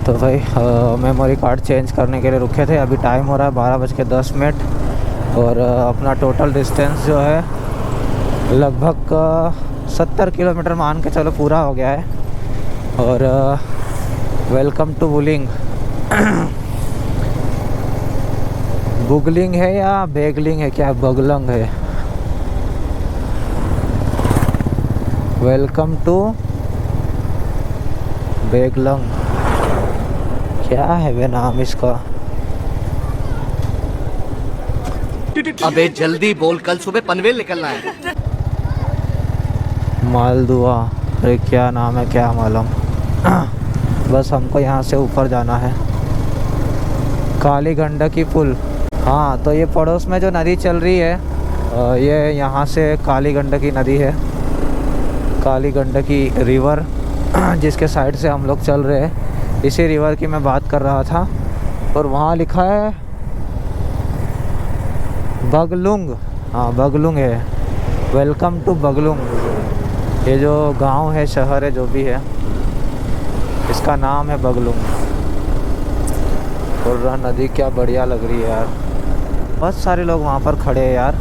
तो भाई मेमोरी कार्ड चेंज करने के लिए रुके थे, अभी टाइम हो रहा है 12:10, और अपना टोटल डिस्टेंस जो है लगभग 70 किलोमीटर मान के चलो पूरा हो गया है। और वेलकम टू बुलिंग। बुगलिंग है या बेगलिंग है, क्या बगलंग है? वेलकम टू बेगलंग, क्या है वे नाम इसका?
अबे जल्दी बोल, कल सुबह पनवेल निकलना है।
मालदुआ, अरे क्या नाम है, क्या मालूम। बस हमको यहाँ से ऊपर जाना है। काली गंडकी पुल, हाँ तो ये पड़ोस में जो नदी चल रही है, ये यहाँ से काली गंडकी नदी है, काली गंडकी रिवर, जिसके साइड से हम लोग चल रहे हैं, इसी रिवर की मैं बात कर रहा था। और वहाँ लिखा है बगलुंग, हाँ बगलुंग है, वेलकम टू बगलुंग। ये जो गांव है, शहर है, जो भी है, इसका नाम है बगलुंग। और नदी क्या बढ़िया लग रही है यार, बहुत सारे लोग वहाँ पर खड़े हैं यार,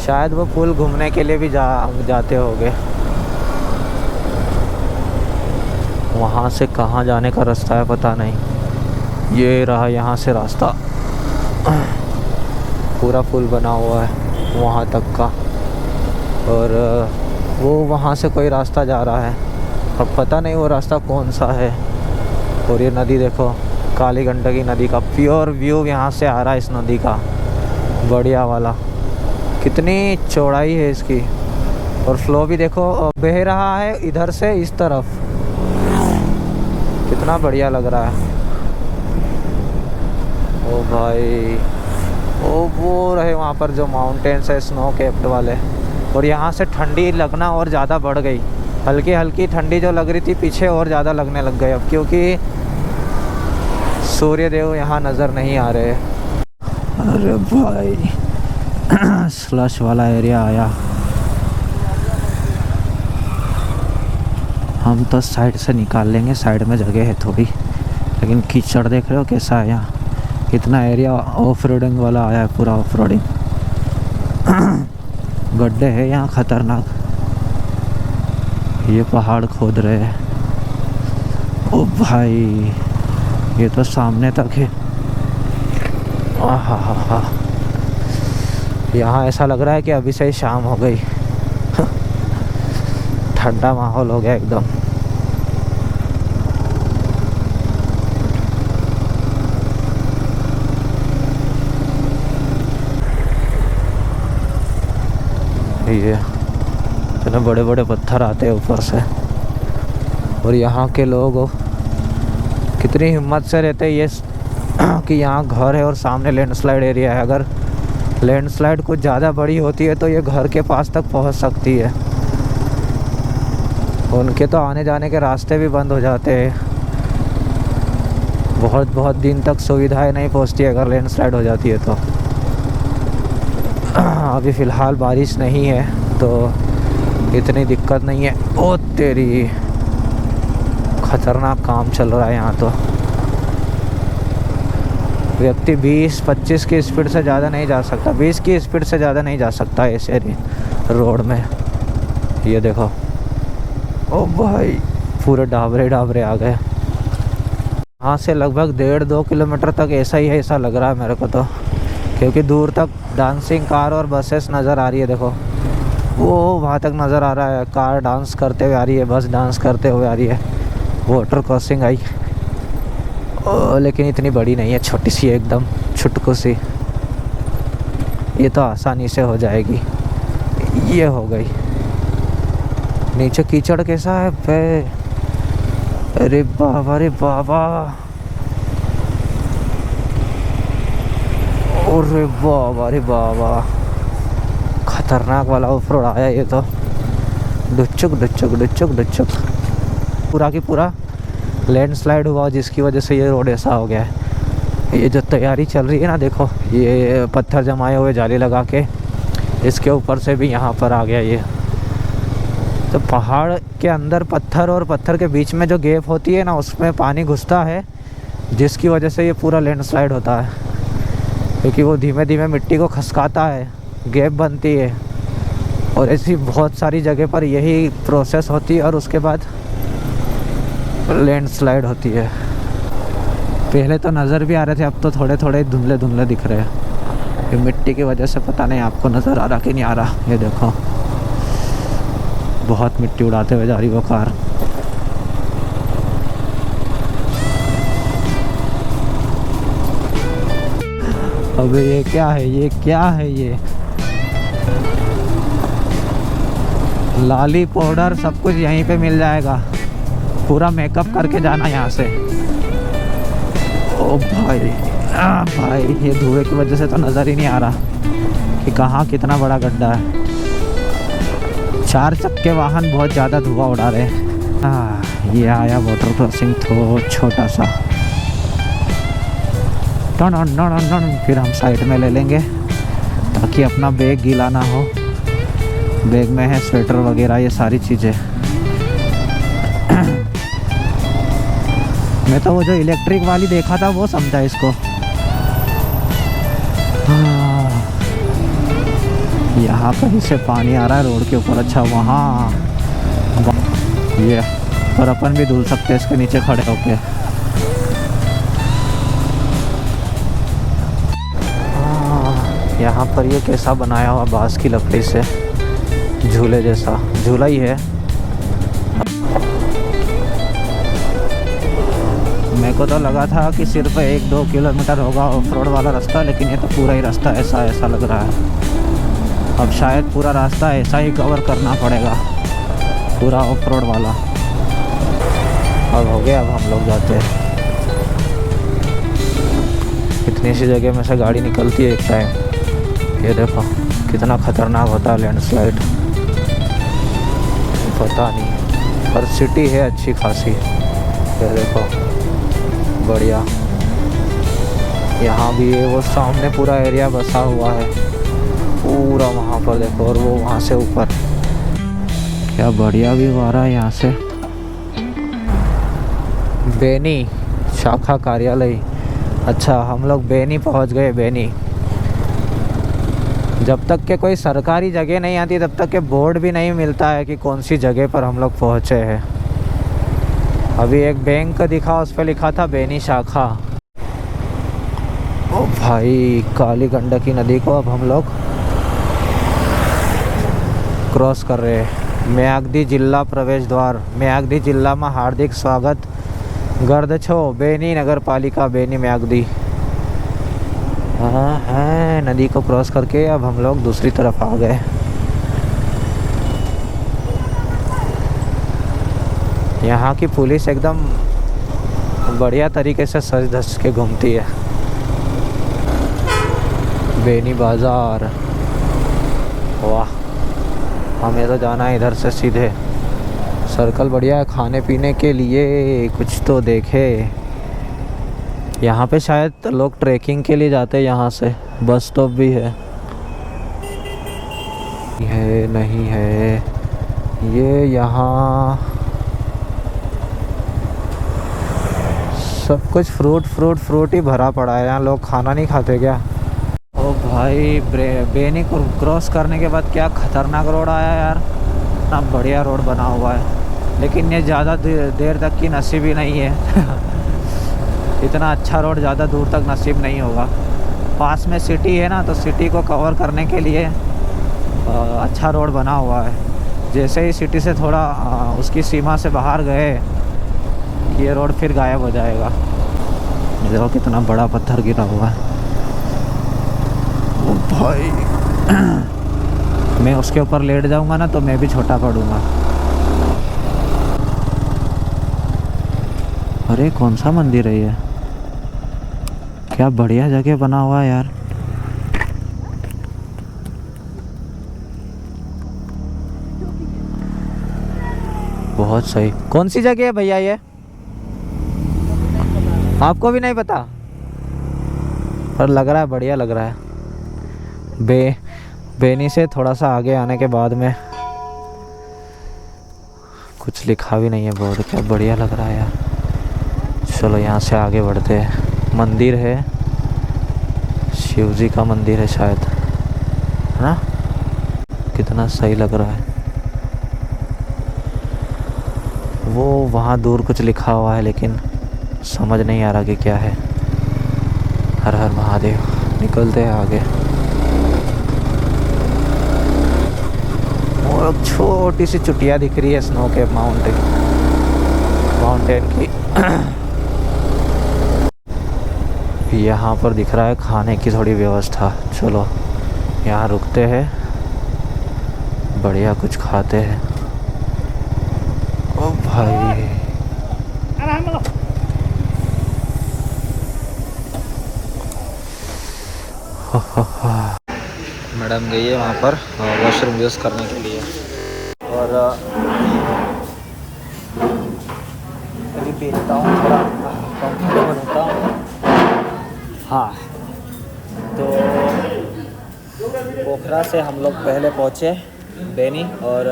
शायद वो पुल घूमने के लिए भी जाते होंगे। वहाँ से कहाँ जाने का रास्ता है पता नहीं। ये रहा यहाँ से रास्ता, पूरा पुल बना हुआ है वहाँ तक का, और वो वहाँ से कोई रास्ता जा रहा है, अब पता नहीं वो रास्ता कौन सा है। और ये नदी देखो, काली गंडकी नदी का प्योर व्यू यहाँ से आ रहा है इस नदी का, बढ़िया वाला। कितनी चौड़ाई है इसकी, और फ्लो भी देखो बह रहा है इधर से इस तरफ, कितना बढ़िया लग रहा है। ओ भाई, ओ वो रहे वहाँ पर जो माउंटेन्स है स्नो कैप्ड वाले, और यहाँ से ठंडी लगना और ज़्यादा बढ़ गई। हल्की हल्की ठंडी जो लग रही थी पीछे और ज़्यादा लगने लग गई अब, क्योंकि सूर्य देव यहाँ नज़र नहीं आ रहे। अरे भाई स्लश वाला एरिया आया। हम तो साइड से निकाल लेंगे, साइड में जगह है थोड़ी, लेकिन कीचड़ देख रहे हो कैसा है यहाँ। कितना एरिया ऑफ रोडिंग वाला आया है, पूरा ऑफ रोडिंग। गड्ढे है यहाँ खतरनाक। ये पहाड़ खोद रहे हैं। ओ भाई, ये तो सामने तक है। आहा, यहाँ ऐसा लग रहा है कि अभी से ही शाम हो गई। ठंडा माहौल हो गया एकदम। ये इतने बड़े बड़े पत्थर आते हैं ऊपर से, और यहाँ के लोग कितनी हिम्मत से रहते हैं ये कि यहाँ घर है और सामने लैंडस्लाइड एरिया है। अगर लैंडस्लाइड कुछ ज़्यादा बड़ी होती है तो ये घर के पास तक पहुँच सकती है। उनके तो आने जाने के रास्ते भी बंद हो जाते हैं, बहुत दिन तक सुविधाएं नहीं पहुँचती अगर लैंडस्लाइड हो जाती है तो। अभी फ़िलहाल बारिश नहीं है तो इतनी दिक्कत नहीं है। ओ तेरी, खतरनाक काम चल रहा है यहाँ तो। व्यक्ति 20-25 की स्पीड से ज़्यादा नहीं जा सकता, 20 की स्पीड से ज़्यादा नहीं जा सकता ऐसे रोड में। ये देखो, ओ भाई पूरे डाबरे आ गए। यहाँ से लगभग 1.5-2 किलोमीटर तक ऐसा ही है, ऐसा लग रहा है मेरे को तो, क्योंकि दूर तक डांसिंग कार और बसेस नज़र आ रही है। देखो वो वहाँ तक नज़र आ रहा है, कार डांस करते हुए आ रही है, बस डांस करते हुए आ रही है। वाटर क्रॉसिंग आई, लेकिन इतनी बड़ी नहीं है, छोटी सी है एकदम, छुटकू सी। ये तो आसानी से हो जाएगी। ये हो गई। नीचे कीचड़ कैसा है बे, अरे बाबा रे बाबा, अरे बाबा रे बाबा, खतरनाक वाला ऑफ रोड आया ये तो। डुचुक पूरा की पूरा लैंडस्लाइड हुआ जिसकी वजह से ये रोड ऐसा हो गया है। ये जो तैयारी चल रही है ना, देखो ये पत्थर जमाए हुए जाली लगा के, इसके ऊपर से भी यहाँ पर आ गया ये। तो पहाड़ के अंदर पत्थर और पत्थर के बीच में जो गैप होती है ना, उसमें पानी घुसता है, जिसकी वजह से ये पूरा लैंडस्लाइड होता है, क्योंकि वो धीमे धीमे मिट्टी को खसकाता है, गैप बनती है। और ऐसी बहुत सारी जगह पर यही प्रोसेस होती है और उसके बाद लैंडस्लाइड होती है। पहले तो नज़र भी आ रहे थे, अब तो थोड़े थोड़े धुंधले दिख रहे हैं। ये मिट्टी की वजह से पता नहीं आपको नज़र आ रहा कि नहीं आ रहा। ये देखो बहुत मिट्टी उड़ाते हुए जा रही वो कार। अबे ये क्या है, ये क्या है, ये लाली पाउडर सब कुछ यहीं पे मिल जाएगा। पूरा मेकअप करके जाना यहाँ से। ओ भाई, भाई ये धुएं की वजह से तो नज़र ही नहीं आ रहा कि कहाँ कितना बड़ा गड्ढा है। 4 चक्के वाहन बहुत ज़्यादा धुआं उड़ा रहे हैं। ये आया वाटर क्रॉसिंग तो छोटा सा, फिर हम साइड में ले लेंगे ताकि अपना बैग गीला ना हो। बैग में है स्वेटर वगैरह ये सारी चीज़ें। मैं तो वो जो इलेक्ट्रिक वाली देखा था वो समझा इसको। यहाँ कहीं से पानी आ रहा है रोड के ऊपर। अच्छा वहाँ ये, पर अपन भी धुल सकते हैं इसके नीचे खड़े होके। यहाँ पर ये कैसा बनाया हुआ बांस की लकड़ी से, झूले जैसा, झूला ही है। मेरे को तो लगा था कि सिर्फ 1-2 किलोमीटर होगा ऑफ रोड वाला रास्ता, लेकिन ये तो पूरा ही रास्ता ऐसा लग रहा है। अब शायद पूरा रास्ता ऐसा ही कवर करना पड़ेगा, पूरा ऑफ रोड वाला। अब हो गया, अब हम लोग जाते हैं। इतनी सी जगह में से गाड़ी निकलती है एक टाइम। ये देखो कितना खतरनाक होता है लैंडस्लाइड, पता नहीं, पर सिटी है अच्छी खासी। ये देखो बढ़िया। यहाँ भी है, वो सामने पूरा एरिया बसा हुआ है पूरा, वहाँ पर देखो, और वो वहाँ से ऊपर क्या बढ़िया व्यू आ रहा है यहाँ से। बेनी शाखा कार्यालय। अच्छा हम लोग बेनी पहुँच गए। बेनी, जब तक के कोई सरकारी जगह नहीं आती तब तक के बोर्ड भी नहीं मिलता है कि कौन सी जगह पर हम लोग पहुँचे हैं। अभी एक बैंक दिखा, उस पर लिखा था बेनी शाखा। ओ भाई, काली गंडकी नदी को अब हम लोग क्रॉस कर रहे हैं। म्याग्दी जिला प्रवेश द्वार। म्याग्दी जिला में हार्दिक स्वागत गर्द छो। बेनी नगर पालिका बेनी म्याग्दी। हाँ है, नदी को क्रॉस करके अब हम लोग दूसरी तरफ आ गए। यहाँ की पुलिस एकदम बढ़िया तरीके से सज धज के घूमती है। बेनी बाज़ार, वाह, हमें तो जाना है इधर से सीधे। सर्कल बढ़िया है खाने पीने के लिए, कुछ तो देखे। यहाँ पे शायद लोग ट्रैकिंग के लिए जाते हैं, यहाँ से बस स्टॉप भी है नहीं है ये। यहाँ सब कुछ फ्रूट ही भरा पड़ा है। यहाँ लोग खाना नहीं खाते क्या? ओ भाई, बेनी को क्रॉस करने के बाद क्या खतरनाक रोड आया यार। इतना बढ़िया रोड बना हुआ है, लेकिन ये ज़्यादा देर तक की नसीब ही नहीं है। इतना अच्छा रोड ज़्यादा दूर तक नसीब नहीं होगा। पास में सिटी है ना, तो सिटी को कवर करने के लिए अच्छा रोड बना हुआ है। जैसे ही सिटी से थोड़ा उसकी सीमा से बाहर गए कि ये रोड फिर गायब हो जाएगा। देखो कितना बड़ा पत्थर गिरा हुआ है। ओ भाई, मैं उसके ऊपर लेट जाऊंगा ना तो मैं भी छोटा पड़ूंगा। अरे कौन सा मंदिर है ये? क्या बढ़िया जगह बना हुआ है यार। बहुत सही। कौन सी जगह है भैया ये? आपको भी नहीं पता? पर लग रहा है बढ़िया लग रहा है। बेनी से थोड़ा सा आगे आने के बाद में कुछ लिखा भी नहीं है बोर्ड। क्या बढ़िया लग रहा है यार। चलो यहाँ से आगे बढ़ते हैं। मंदिर है, शिव जी का मंदिर है शायद, है ना? कितना सही लग रहा है। वो वहाँ दूर कुछ लिखा हुआ है लेकिन समझ नहीं आ रहा कि क्या है। हर हर महादेव। निकलते हैं आगे। और छोटी सी चुटिया दिख रही है स्नो के माउंटेन की। यहाँ पर दिख रहा है खाने की थोड़ी व्यवस्था। चलो यहाँ रुकते हैं, बढ़िया कुछ खाते हैं। ओ भाई, मैडम गई है वहाँ पर वॉशरूम यूज़ करने के लिए, और अभी पीता हूँ, थोड़ा कंफर्टेबल होता हूँ। हाँ, तो पोखरा से हम लोग पहले पहुँचे बेनी, और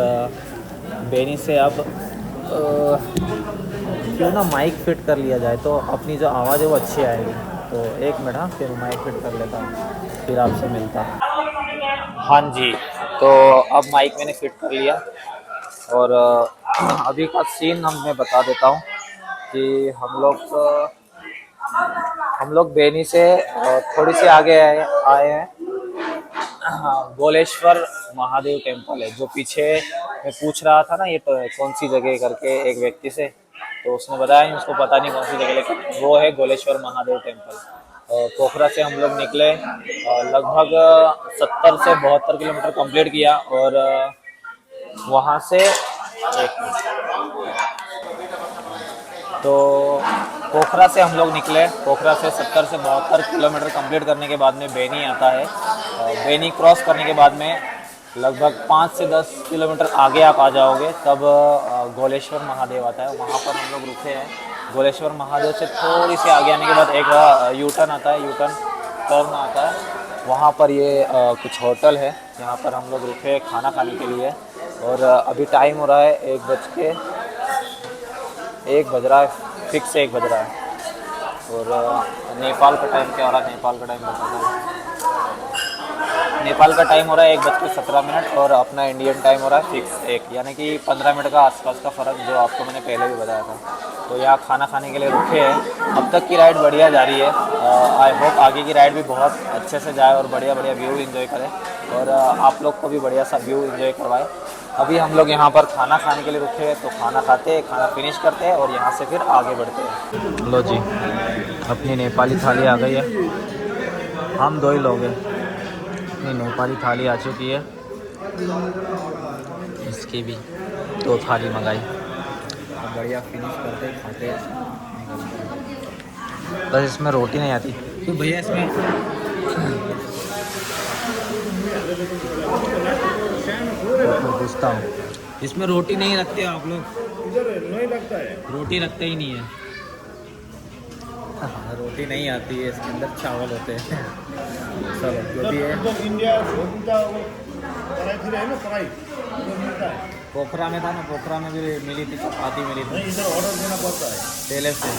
बेनी से अब क्यों ना माइक फिट कर लिया जाए तो अपनी जो आवाज़ है वो अच्छी आएगी। तो एक मिनट, हाँ, फिर माइक फिट कर लेता हूँ, फिर आपसे मिलता हूँ। हाँ जी, तो अब माइक मैंने फिट कर लिया और अभी का सीन मैं बता देता हूँ कि हम लोग बेनी से थोड़ी सी आगे आए हैं। गोलेश्वर महादेव टेम्पल है जो पीछे मैं पूछ रहा था ना, ये तो कौन सी जगह करके एक व्यक्ति से, तो उसने बताया उसको पता नहीं कौन सी जगह, लेकिन वो है गोलेश्वर महादेव टेम्पल। पोखरा से हम लोग निकले, लगभग 70 से 72 किलोमीटर कंप्लीट किया और वहाँ से तो पोखरा से हम लोग निकले। पोखरा से 70 से 72 किलोमीटर कंप्लीट करने के बाद में बेनी आता है। बेनी क्रॉस करने के बाद में लगभग 5 से 10 किलोमीटर आगे आप आ जाओगे तब गोलेश्वर महादेव आता है। वहाँ पर हम लोग रुके हैं। गोलेश्वर महादेव से थोड़ी सी आगे आने के बाद एक यू टर्न आता है, यू टर्न आता है। वहाँ पर ये कुछ होटल है, यहाँ पर हम लोग रुके खाना खाने के लिए। और अभी टाइम हो रहा है 1 बज रहा है, फिक्स 1 बज रहा है। और नेपाल का टाइम क्या हो रहा है, नेपाल का टाइम बता दो। नेपाल का टाइम हो रहा है 1:17 और अपना इंडियन टाइम हो रहा है फिक्स 1, यानी कि 15 मिनट का आसपास का फ़र्क, जो आपको मैंने पहले भी बताया था। तो यहाँ खाना खाने के लिए रुके हैं। अब तक की राइड बढ़िया जा रही है। आई होप आगे की राइड भी बहुत अच्छे से जाए और बढ़िया व्यू एंजॉय करें और आप लोग को भी बढ़िया सा व्यू एंजॉय करवाए। अभी हम लोग यहाँ पर खाना खाने के लिए रुके हैं, तो खाना फिनिश करते हैं और यहाँ से फिर आगे बढ़ते हैं। लो जी, अपनी नेपाली थाली आ गई है। हम 2 ही लोग हैं। अपनी नेपाली थाली आ चुकी है, इसकी भी 2 थाली मंगाई। अब बढ़िया फिनिश करते खाते बस। इसमें रोटी नहीं आती तो भैया इसमें पूछता हूँ, इसमें रोटी नहीं रखते आप लोग? इधर नहीं लगता है, रोटी रखते ही नहीं है। रोटी नहीं आती है, इसके अंदर चावल होते हैं। चलो जो भी है। पोखरा में था ना, पोखरा में भी मिली थी, चपाती मिली थी। इधर ऑर्डर देना पड़ता है पहले से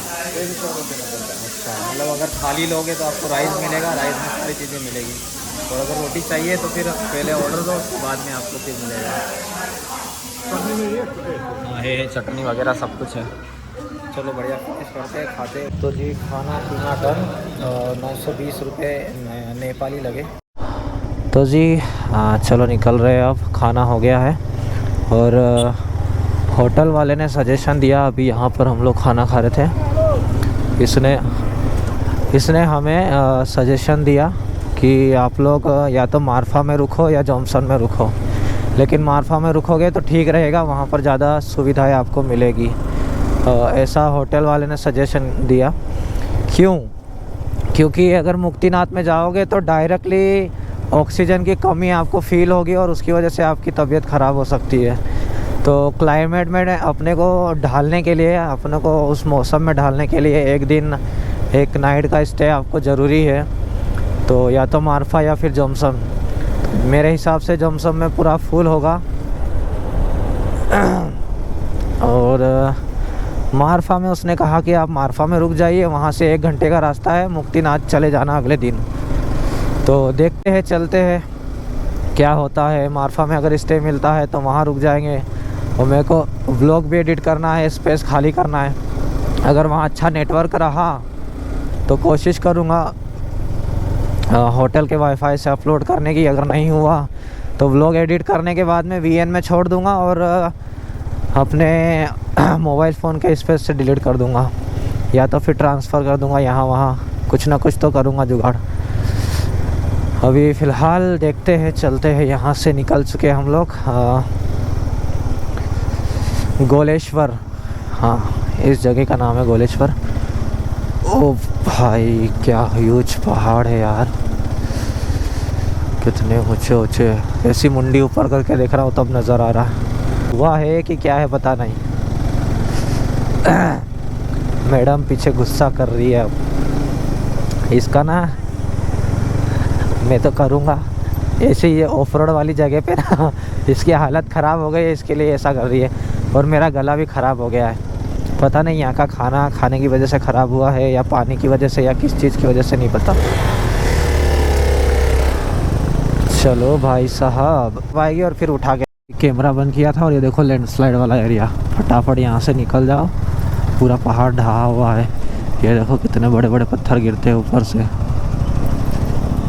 ऑर्डर देना पड़ता है। अच्छा, मतलब अगर थाली लोगे तो आपको राइस मिलेगा, राइस में सारी चीज़ें मिलेगी। और अगर रोटी चाहिए तो फिर पहले ऑर्डर दो, उसके बाद में आपको फिर मिलेगा। हाँ है चटनी वगैरह सब कुछ है। चलो बढ़िया फिनिश करते खाते। तो जी खाना पीना डन। 920 रुपये नेपाली लगे। तो जी चलो निकल रहे हैं, अब खाना हो गया है। और होटल वाले ने सजेशन दिया, अभी यहाँ पर हम लोग खाना खा रहे थे, इसने हमें सजेशन दिया कि आप लोग या तो मारफा में रुको या जॉनसन में रुको, लेकिन मारफा में रुकोगे तो ठीक रहेगा, वहाँ पर ज़्यादा सुविधाएं आपको मिलेगी। ऐसा होटल वाले ने सजेशन दिया। क्योंकि अगर मुक्तिनाथ में जाओगे तो डायरेक्टली ऑक्सीजन की कमी आपको फील होगी और उसकी वजह से आपकी तबीयत ख़राब हो सकती है। तो क्लाइमेट में अपने को ढालने के लिए, अपने को उस मौसम में ढालने के लिए 1 दिन 1 नाइट का स्टे आपको ज़रूरी है। तो या तो मारफा या फिर जॉनसन। मेरे हिसाब से जॉनसन में पूरा फुल होगा और मारफा में उसने कहा कि आप मारफा में रुक जाइए, वहाँ से 1 घंटे का रास्ता है, मुक्तिनाथ चले जाना अगले दिन। तो देखते हैं, चलते हैं क्या होता है। मारफा में अगर स्टे मिलता है तो वहाँ रुक जाएंगे। और मेरे को व्लॉग भी एडिट करना है, स्पेस खाली करना है। अगर वहाँ अच्छा नेटवर्क रहा तो कोशिश करूँगा होटल के वाईफाई से अपलोड करने की। अगर नहीं हुआ तो व्लॉग एडिट करने के बाद में VN में छोड़ दूँगा और अपने मोबाइल फ़ोन के स्पेस से डिलीट कर दूँगा, या तो फिर ट्रांसफ़र कर दूँगा यहाँ वहाँ, कुछ ना कुछ तो करूँगा जुगाड़। अभी फ़िलहाल देखते हैं, चलते हैं। यहाँ से निकल चुके हम लोग गोलेश्वर। हाँ, इस जगह का नाम है गोलेश्वर। ओ भाई क्या ह्यूज पहाड़ है यार, कितने ऊंचे ऊंचे। ऐसी मुंडी ऊपर करके देख रहा हूँ तब नज़र आ रहा है। हुआ है कि क्या है पता नहीं। मैडम पीछे गुस्सा कर रही है। अब इसका ना मैं तो करूँगा ऐसे, ये ऑफ रोड वाली जगह पे ना इसकी हालत ख़राब हो गई है, इसके लिए ऐसा कर रही है। और मेरा गला भी ख़राब हो गया है, पता नहीं यहाँ का खाना खाने की वजह से ख़राब हुआ है या पानी की वजह से या किस चीज़ की वजह से, नहीं पता। चलो भाई साहब आएगी और फिर उठा के कैमरा बंद किया था। और ये देखो लैंडस्लाइड वाला एरिया, फटाफट यहाँ से निकल जाओ। पूरा पहाड़ ढहा हुआ है। ये देखो कितने बड़े बड़े पत्थर गिरते हैं ऊपर से।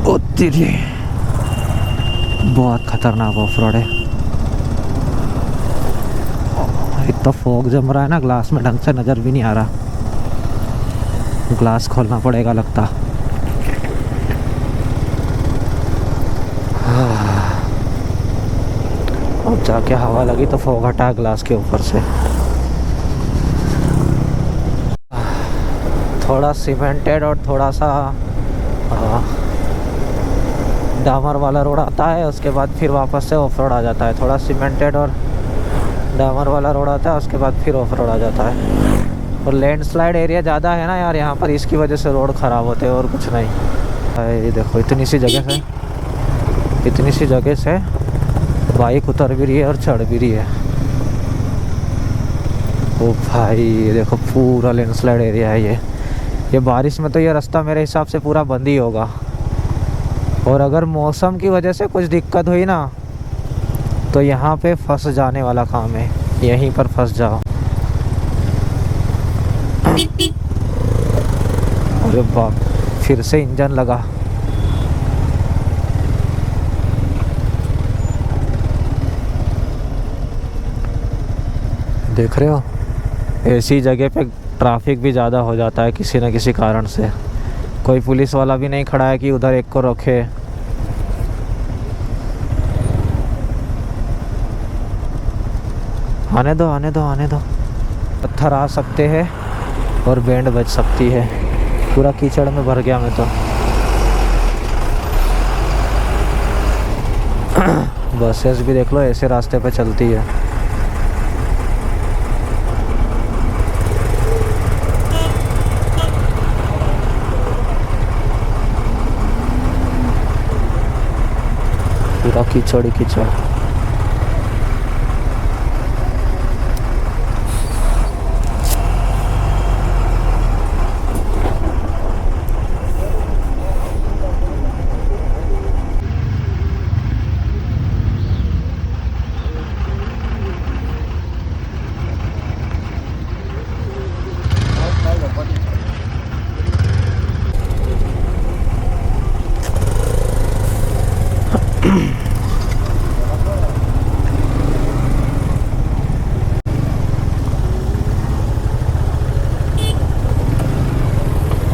ओ तेरी, बहुत खतरनाक ऑफ रोड है। इतना फॉग जम रहा है ना, ग्लास में ढंग से नज़र भी नहीं आ रहा। ग्लास खोलना पड़ेगा लगता। अब जाके हवा लगी तो फॉग हटा ग्लास के ऊपर से। थोड़ा सीमेंटेड और थोड़ा सा डामर वाला रोड आता है, उसके बाद फिर वापस से ऑफ रोड आ जाता है। थोड़ा सीमेंटेड और डामर वाला रोड आता है, उसके बाद फिर ऑफ रोड आ जाता है। और लैंडस्लाइड एरिया ज़्यादा है ना यार यहाँ पर, इसकी वजह से रोड ख़राब होते हैं और कुछ नहीं। ये देखो इतनी सी जगह से बाइक उतर भी रही है और चढ़ भी रही है। ओ भाई ये देखो पूरा लैंडस्लाइड एरिया है ये बारिश में तो ये रास्ता मेरे हिसाब से पूरा बंद ही होगा। और अगर मौसम की वजह से कुछ दिक्कत हुई ना तो यहाँ पे फंस जाने वाला काम है, यहीं पर फंस जाओ। अरे बाप, फिर से इंजन लगा। देख रहे हो, ऐसी जगह पे ट्रैफिक भी ज़्यादा हो जाता है किसी न किसी कारण से। कोई पुलिस वाला भी नहीं खड़ा है कि उधर एक को रोके। आने दो आने दो आने दो। पत्थर आ सकते हैं और बैंड बज सकती है। पूरा कीचड़ में भर गया मैं तो। बसेस भी देख लो ऐसे रास्ते पे चलती है। पूरा कीचड़ ही कीचड़।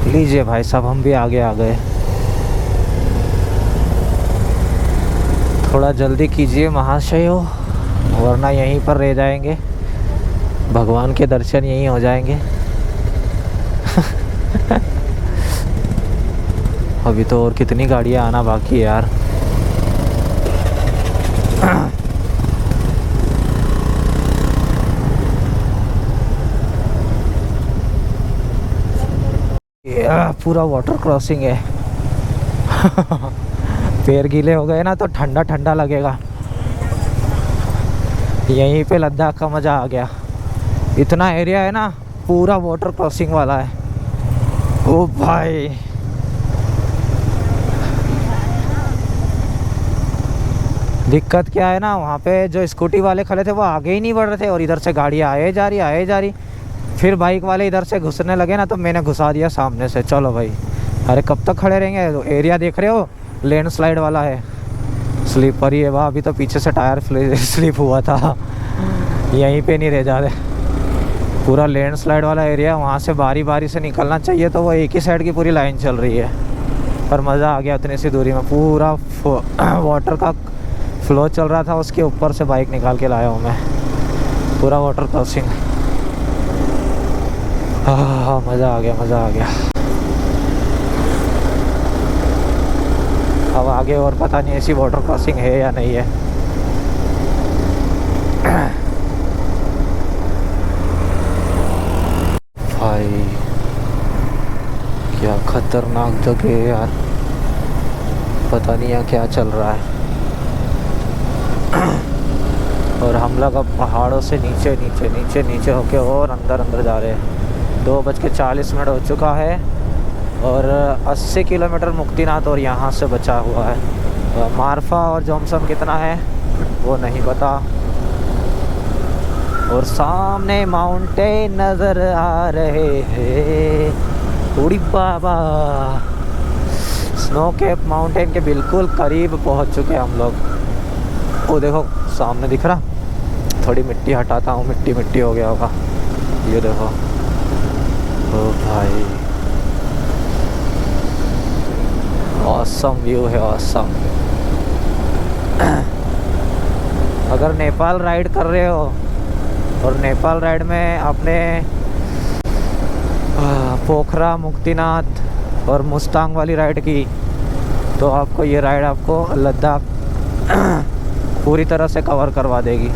लीजिए भाई साहब, हम भी आगे आ गए। थोड़ा जल्दी कीजिए महाशयो, वरना यहीं पर रह जाएंगे। भगवान के दर्शन यहीं हो जाएंगे। अभी तो और कितनी गाड़ियां आना बाकी है यार। पूरा वाटर क्रॉसिंग है। पैर गीले हो गए ना तो ठंडा ठंडा लगेगा। यहीं पे लद्दाख का मज़ा आ गया। इतना एरिया है ना पूरा वाटर क्रॉसिंग वाला है। ओ भाई दिक्कत क्या है ना, वहाँ पे जो स्कूटी वाले खड़े थे वो आगे ही नहीं बढ़ रहे थे और इधर से गाड़ियाँ आए जा रही। फिर बाइक वाले इधर से घुसने लगे ना तो मैंने घुसा दिया सामने से। चलो भाई, अरे कब तक खड़े रहेंगे। तो एरिया देख रहे हो, लैंडस्लाइड वाला है, स्लीपर ही है वहाँ। अभी तो पीछे से टायर स्लिप हुआ था, यहीं पे नहीं रह जा रहे। पूरा लैंडस्लाइड वाला एरिया, वहाँ से बारी बारी से निकलना चाहिए तो वो एक ही साइड की पूरी लाइन चल रही है। पर मज़ा आ गया उतनी सी दूरी में। पूरा वाटर का फ्लो चल रहा था, उसके ऊपर से बाइक निकाल के लाया हूँ मैं। पूरा वाटर क्रॉसिंग। हाँ मज़ा आ गया। अब आगे और पता नहीं ऐसी वाटर क्रॉसिंग है या नहीं है। भाई क्या खतरनाक जगह है यार, पता नहीं यहाँ क्या चल रहा है। और हम लोग अब पहाड़ों से नीचे होके और अंदर जा रहे हैं। 2:40 हो चुका है और 80 किलोमीटर मुक्तिनाथ और यहाँ से बचा हुआ है। मार्फा और जॉनसन कितना है वो नहीं पता। और सामने माउंटेन नज़र आ रहे हैं। उड़ी बाबा, स्नो कैप माउंटेन के बिल्कुल करीब पहुंच चुके हैं हम लोग। वो देखो सामने दिख रहा, थोड़ी मिट्टी हटाता हूँ, मिट्टी मिट्टी हो गया होगा। ये देखो, ओ भाई ऑसम व्यू है, ऑसम। अगर नेपाल राइड कर रहे हो और नेपाल राइड में आपने पोखरा, मुक्तिनाथ और मुस्तांग वाली राइड की तो आपको ये राइड आपको लद्दाख पूरी तरह से कवर करवा देगी।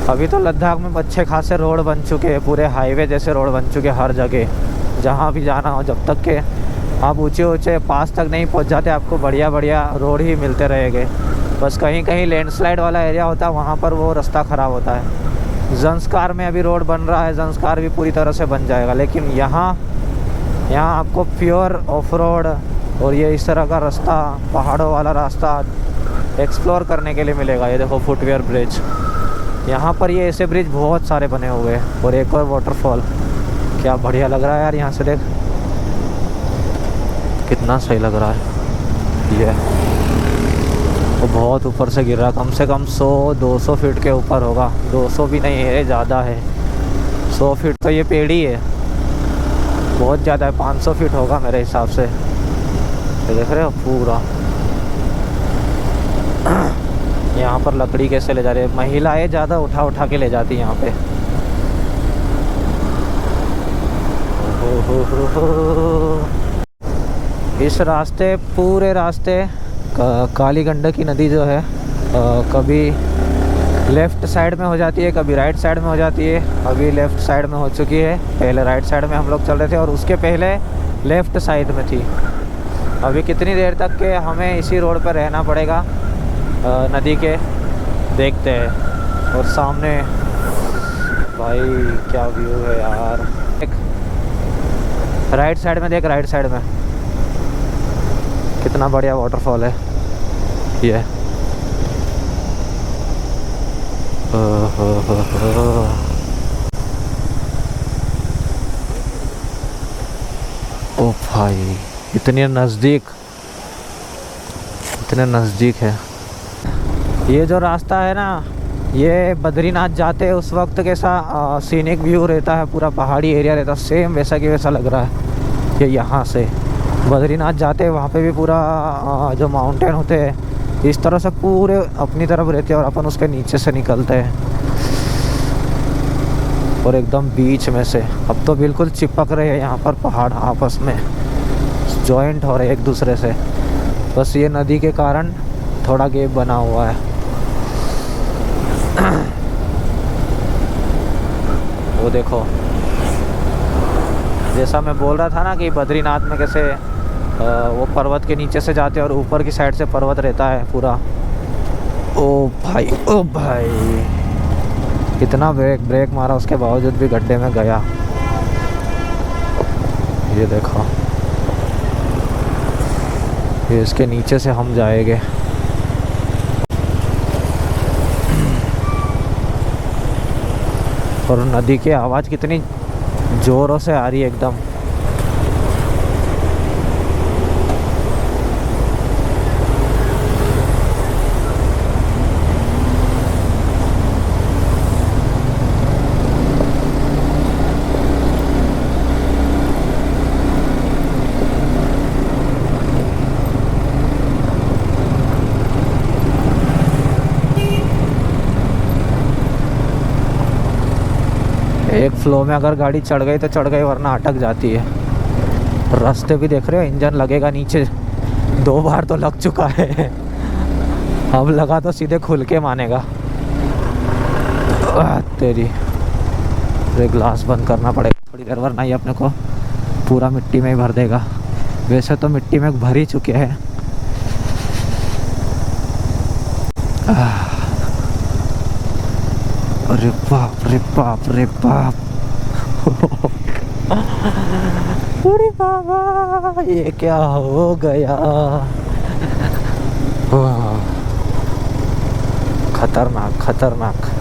अभी तो लद्दाख में अच्छे खासे रोड बन चुके हैं, पूरे हाईवे जैसे रोड बन चुके हैं हर जगह। जहाँ भी जाना हो, जब तक के आप ऊंचे ऊंचे पास तक नहीं पहुँच जाते, आपको बढ़िया बढ़िया रोड ही मिलते रहेंगे। बस कहीं कहीं लैंडस्लाइड वाला एरिया होता है, वहाँ पर वो रास्ता ख़राब होता है। ज़ंस्कार में अभी रोड बन रहा है, ज़ंस्कार भी पूरी तरह से बन जाएगा। लेकिन यहाँ आपको प्योर ऑफ रोड और ये इस तरह का रास्ता, पहाड़ों वाला रास्ता एक्सप्लोर करने के लिए मिलेगा। ये देखो फुटवेयर ब्रिज, यहाँ पर ये ऐसे ब्रिज बहुत सारे बने हुए हैं। और एक और वाटरफॉल, क्या बढ़िया लग रहा है यार, यहाँ से देख कितना सही लग रहा है। ये वो बहुत ऊपर से गिर रहा, कम से कम 100-200 फीट के ऊपर होगा। 200 भी नहीं है, ज़्यादा है, 100 फीट तो ये पेड़ ही है, बहुत ज़्यादा है, 500 फीट होगा मेरे हिसाब से। ये देख रहे हो पूरा। यहाँ पर लकड़ी कैसे ले जा रहे हैं, महिलाएं ज़्यादा उठा उठा के ले जाती हैं यहाँ पे। इस रास्ते, पूरे रास्ते काली गंडकी नदी जो है कभी लेफ़्ट साइड में हो जाती है, कभी राइट साइड में हो जाती है। अभी लेफ़्ट साइड में हो चुकी है, पहले राइट साइड में हम लोग चल रहे थे और उसके पहले लेफ़्ट साइड में थी। अभी कितनी देर तक के हमें इसी रोड पर रहना पड़ेगा नदी के, देखते हैं। और सामने भाई क्या व्यू है यार, एक राइट साइड में देख, राइट साइड में कितना बढ़िया वाटरफॉल है ये। ओ भाई इतने नज़दीक है। ये जो रास्ता है ना, ये बद्रीनाथ जाते हैं उस वक्त कैसा सीनिक व्यू रहता है, पूरा पहाड़ी एरिया रहता है, सेम वैसा की वैसा लग रहा है। ये यहाँ से बद्रीनाथ जाते हैं, वहाँ पे भी पूरा जो माउंटेन होते हैं इस तरह से पूरे अपनी तरफ रहते हैं और अपन उसके नीचे से निकलते हैं और एकदम बीच में से। अब तो बिल्कुल चिपक रहे हैं यहाँ पर पहाड़, आपस में जॉइंट हो रहे हैं एक दूसरे से। बस ये नदी के कारण थोड़ा गैप बना हुआ है। वो देखो, जैसा मैं बोल रहा था ना कि बद्रीनाथ में कैसे वो पर्वत के नीचे से जाते हैं और ऊपर की साइड से पर्वत रहता है पूरा। ओ भाई कितना ब्रेक मारा, उसके बावजूद भी गड्ढे में गया। ये देखो, ये इसके नीचे से हम जाएंगे। और नदी की आवाज़ कितनी ज़ोरों से आ रही है एकदम। एक फ्लो में अगर गाड़ी चढ़ गई तो चढ़ गई, वरना अटक जाती है। रास्ते भी देख रहे हो, इंजन लगेगा नीचे, 2 बार तो लग चुका है, अब लगा तो सीधे खुल के मानेगा। तेरी ग्लास बंद करना पड़ेगा थोड़ी देर, वरना ये अपने को पूरा मिट्टी में ही भर देगा। वैसे तो मिट्टी में भर ही चुके हैं। अरे बाप रे बाप रे बाप। अरे बाबा ये क्या हो गया। वाह, खतरनाक खतरनाक।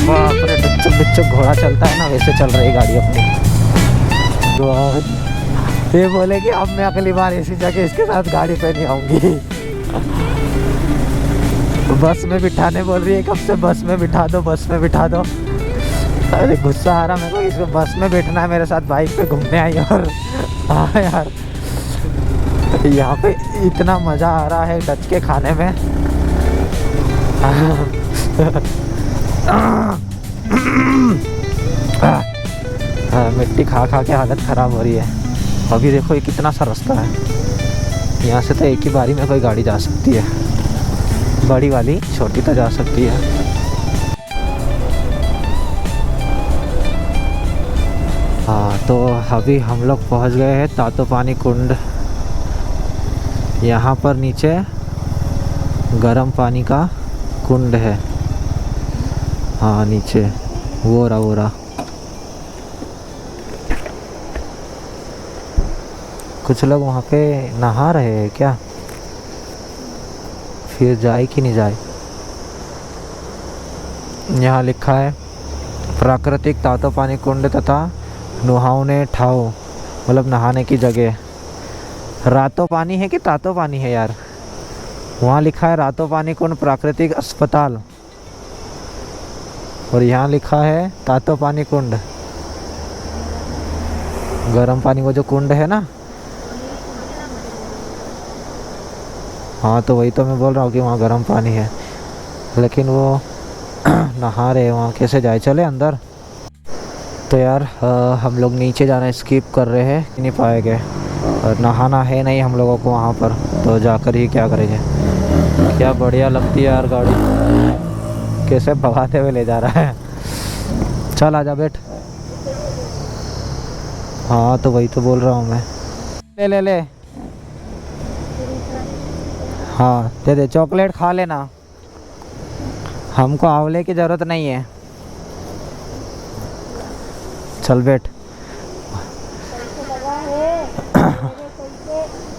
बाप रे डुच्चक डुच्चक घोड़ा चलता है ना, वैसे चल रही गाड़ी अपनी। ये बोले कि अब मैं अगली बार ऐसी जगह इसके साथ गाड़ी पे नहीं आऊंगी। बस में बिठाने बोल रही है, कब से बस में बिठा दो बस में बिठा दो। अरे गुस्सा आ रहा मेरे को, इसको बस में बैठना है मेरे साथ, बाइक पे घूमने आई। और हाँ यार, यहाँ पे इतना मज़ा आ रहा है डच के खाने में। मिट्टी खा खा के हालत ख़राब हो रही है। अभी देखो ये कितना सा रास्ता है, यहाँ से तो एक ही बारी में कोई गाड़ी जा सकती है, बड़ी वाली, छोटी तो जा सकती है। हाँ, तो अभी हम लोग पहुँच गए हैं तातोपानी कुंड। यहाँ पर नीचे गर्म पानी का कुंड है। हाँ नीचे वो रहा। कुछ लोग वहाँ पे नहा रहे हैं क्या, फिर जाए कि नहीं जाए। यहाँ लिखा है प्राकृतिक तातोपानी कुंड तथा नुहावने ठाव, मतलब नहाने की जगह। रातो पानी है कि तातो पानी है यार, वहाँ लिखा है रातो पानी कुंड प्राकृतिक अस्पताल, और यहाँ लिखा है तातो पानी कुंड गर्म पानी वो जो कुंड है ना। हाँ तो वही तो मैं बोल रहा हूँ कि वहाँ गर्म पानी है, लेकिन वो नहा रहे हैं वहाँ, कैसे जाए, चले अंदर। तो यार हम लोग नीचे जाना स्किप कर रहे हैं, नहीं पाएंगे, और नहाना है नहीं हम लोगों को वहाँ पर, तो जाकर ही क्या करेंगे। क्या बढ़िया लगती है यार गाड़ी, कैसे भगाते हुए ले जा रहा है। चल आजा बैठ। हाँ तो वही तो बोल रहा हूँ मैं। ले ले ले, हाँ दे दे, चॉकलेट खा लेना, हमको आंवले की ज़रूरत नहीं है। चल बैठ।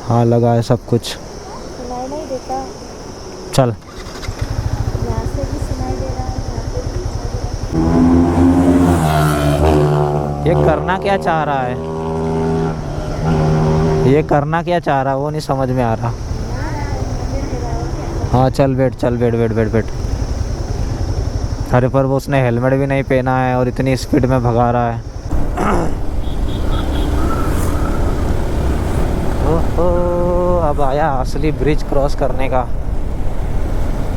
हाँ लगा है सब कुछ।
सुनाई नहीं देता।
चल।
यहाँ से भी सुनाई दे रहा है, यहाँ पे भी सुनाई दे रहा है।
ये करना क्या चाह रहा है, ये करना क्या चाह रहा है वो नहीं समझ में आ रहा। हाँ चल बैठ, चल बैठ बैठ बैठ बैठ। अरे पर वो उसने हेलमेट भी नहीं पहना है और इतनी स्पीड में भगा रहा है। ओहो, अब आया असली ब्रिज क्रॉस करने का।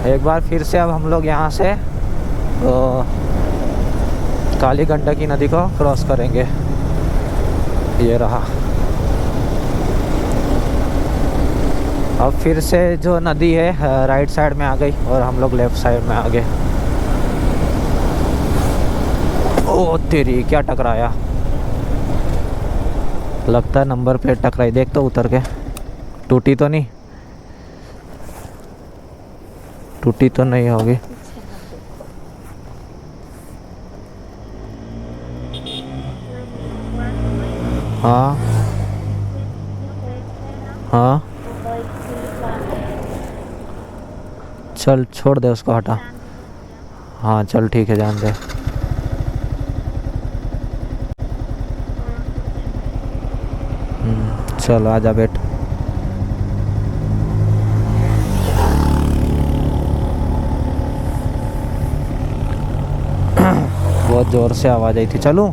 एक बार फिर से अब हम लोग यहाँ से तो काली गंडकी नदी को क्रॉस करेंगे। ये रहा, अब फिर से जो नदी है राइट साइड में आ गई और हम लोग लेफ्ट साइड में आ गए। ओ तेरी, क्या टकराया, लगता है नंबर प्लेट टकराई। देख तो उतर के, टूटी तो नहीं, टूटी तो नहीं होगी। हाँ हाँ चल छोड़ दे उसको, हटा। हाँ चल ठीक है, जान दे। चल आजा बैठ। बहुत जोर से आवाज आई थी। चलूं?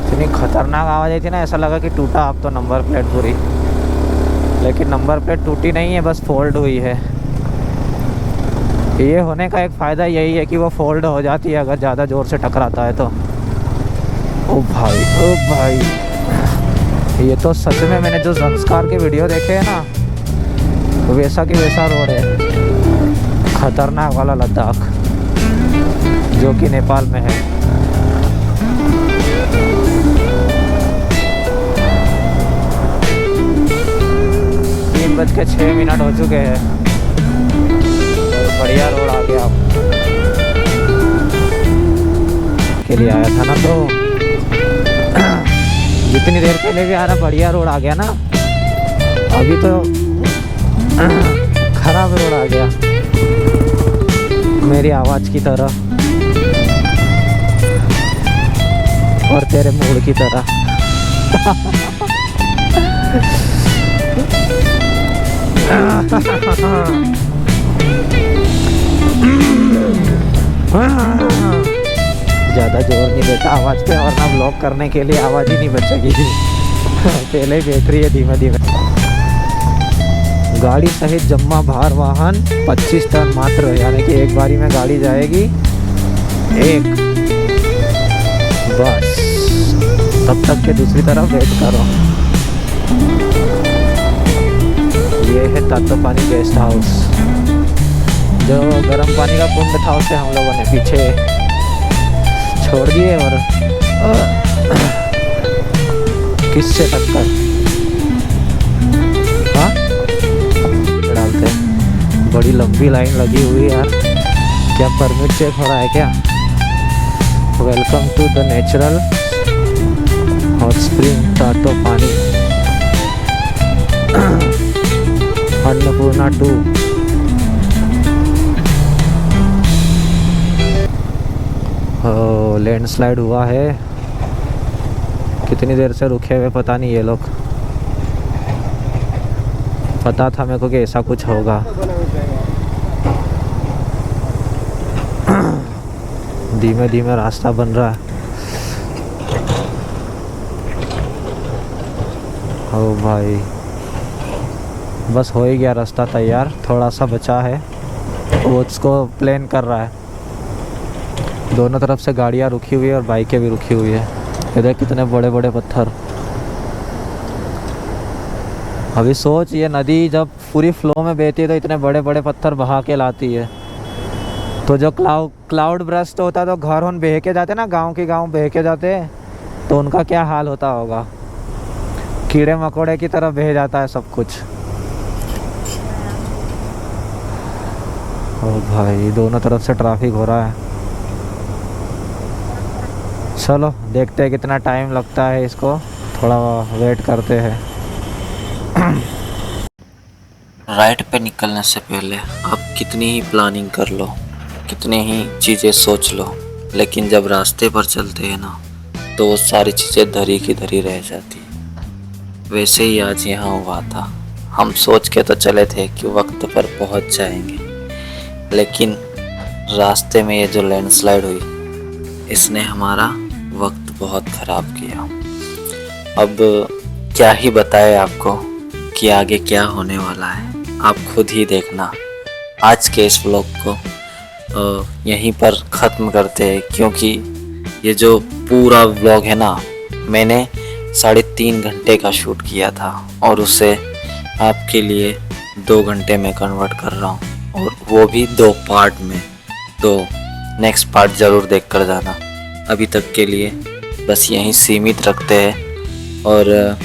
इतनी खतरनाक आवाज़ आई थी ना, ऐसा लगा कि टूटा अब तो नंबर प्लेट पूरी, लेकिन नंबर प्लेट टूटी नहीं है, बस फोल्ड हुई है। ये होने का एक फ़ायदा यही है कि वो फोल्ड हो जाती है अगर ज़्यादा ज़ोर से टकराता है तो। ओ भाई, ये तो सच में मैंने जो संस्कार के वीडियो देखे हैं ना, वैसा कि वैसा रोड है, खतरनाक वाला लद्दाख जो कि नेपाल में है। 3:06 हो चुके हैं और बढ़िया रोड आ गया के लिए आया था ना, तो जितनी देर के लिए भी आ रहा बढ़िया रोड आ गया ना, अभी तो खराब रोड आ गया मेरी आवाज़ की तरह और तेरे मूड की तरह। ज़्यादा जोर नहीं देता आवाज़ पे, और ना ब्लॉक करने के लिए आवाज़ ही नहीं बचेगी। पहले ही बैटरी है, धीमे धीमे। गाड़ी सहित जम्मा भार वाहन 25 टन मात्र, यानी कि एक बारी में गाड़ी जाएगी एक, बस तब तक के दूसरी तरफ वेट करो। ये है तातोपानी गेस्ट हाउस, जो गर्म पानी का कुंड था उसे हम लोगों ने पीछे छोड़ दिए और किससे टक्कर हाँ डालते। बड़ी लंबी लाइन लगी हुई है यार, क्या परमिट चेक हो रहा है क्या? Welcome to the natural hot spring Tatopani Annapurna 2। Landslide हुआ है, कितनी देर से रुके हुए पता नहीं ये लोग। पता था मेरे को कि ऐसा कुछ होगा। धीमे धीमे रास्ता बन रहा है। ओ भाई, बस हो ही गया रास्ता तैयार, थोड़ा सा बचा है, वो उसको प्लान कर रहा है। दोनों तरफ से गाड़ियाँ रुकी हुई है और बाइकें भी रुकी हुई है। इधर कितने बड़े बड़े पत्थर। अभी सोच, ये नदी जब पूरी फ्लो में बहती है तो इतने बड़े बड़े पत्थर बहा के लाती है, तो जो क्लाउड ब्रस्ट होता है तो घर उन बह के जाते ना, गांव के गांव बह के जाते, तो उनका क्या हाल होता होगा। कीड़े मकोड़े की तरह बह जाता है सब कुछ। ओ भाई, दोनों तरफ से ट्रैफिक हो रहा है। चलो देखते हैं कितना टाइम लगता है इसको, थोड़ा वेट करते हैं।
राइड पे निकलने से पहले आप कितनी ही प्लानिंग कर लो, कितनी ही चीज़ें सोच लो, लेकिन जब रास्ते पर चलते हैं ना, तो वो सारी चीज़ें धरी की धरी रह जाती। वैसे ही आज यहाँ हुआ था। हम सोच के तो चले थे कि वक्त पर पहुँच जाएंगे, लेकिन रास्ते में ये जो लैंडस्लाइड हुई, इसने हमारा वक्त बहुत ख़राब किया। अब क्या ही बताए आपको कि आगे क्या होने वाला है, आप खुद ही देखना। आज के इस व्लॉग को यहीं पर ख़त्म करते हैं, क्योंकि ये जो पूरा व्लॉग है ना, मैंने 3.5 घंटे का शूट किया था और उसे आपके लिए 2 घंटे में कन्वर्ट कर रहा हूँ, और वो भी 2 पार्ट में। तो नेक्स्ट पार्ट ज़रूर देख कर जाना। अभी तक के लिए बस यहीं सीमित रखते हैं, और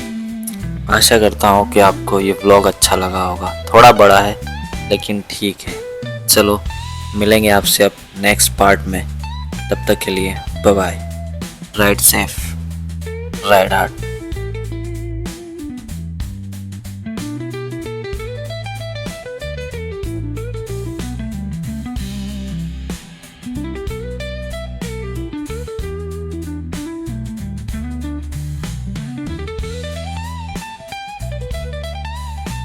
आशा करता हूँ कि आपको ये व्लॉग अच्छा लगा होगा। थोड़ा बड़ा है लेकिन ठीक है। चलो मिलेंगे आपसे अब नेक्स्ट पार्ट में, तब तक के लिए bye bye. Ride safe, ride hard.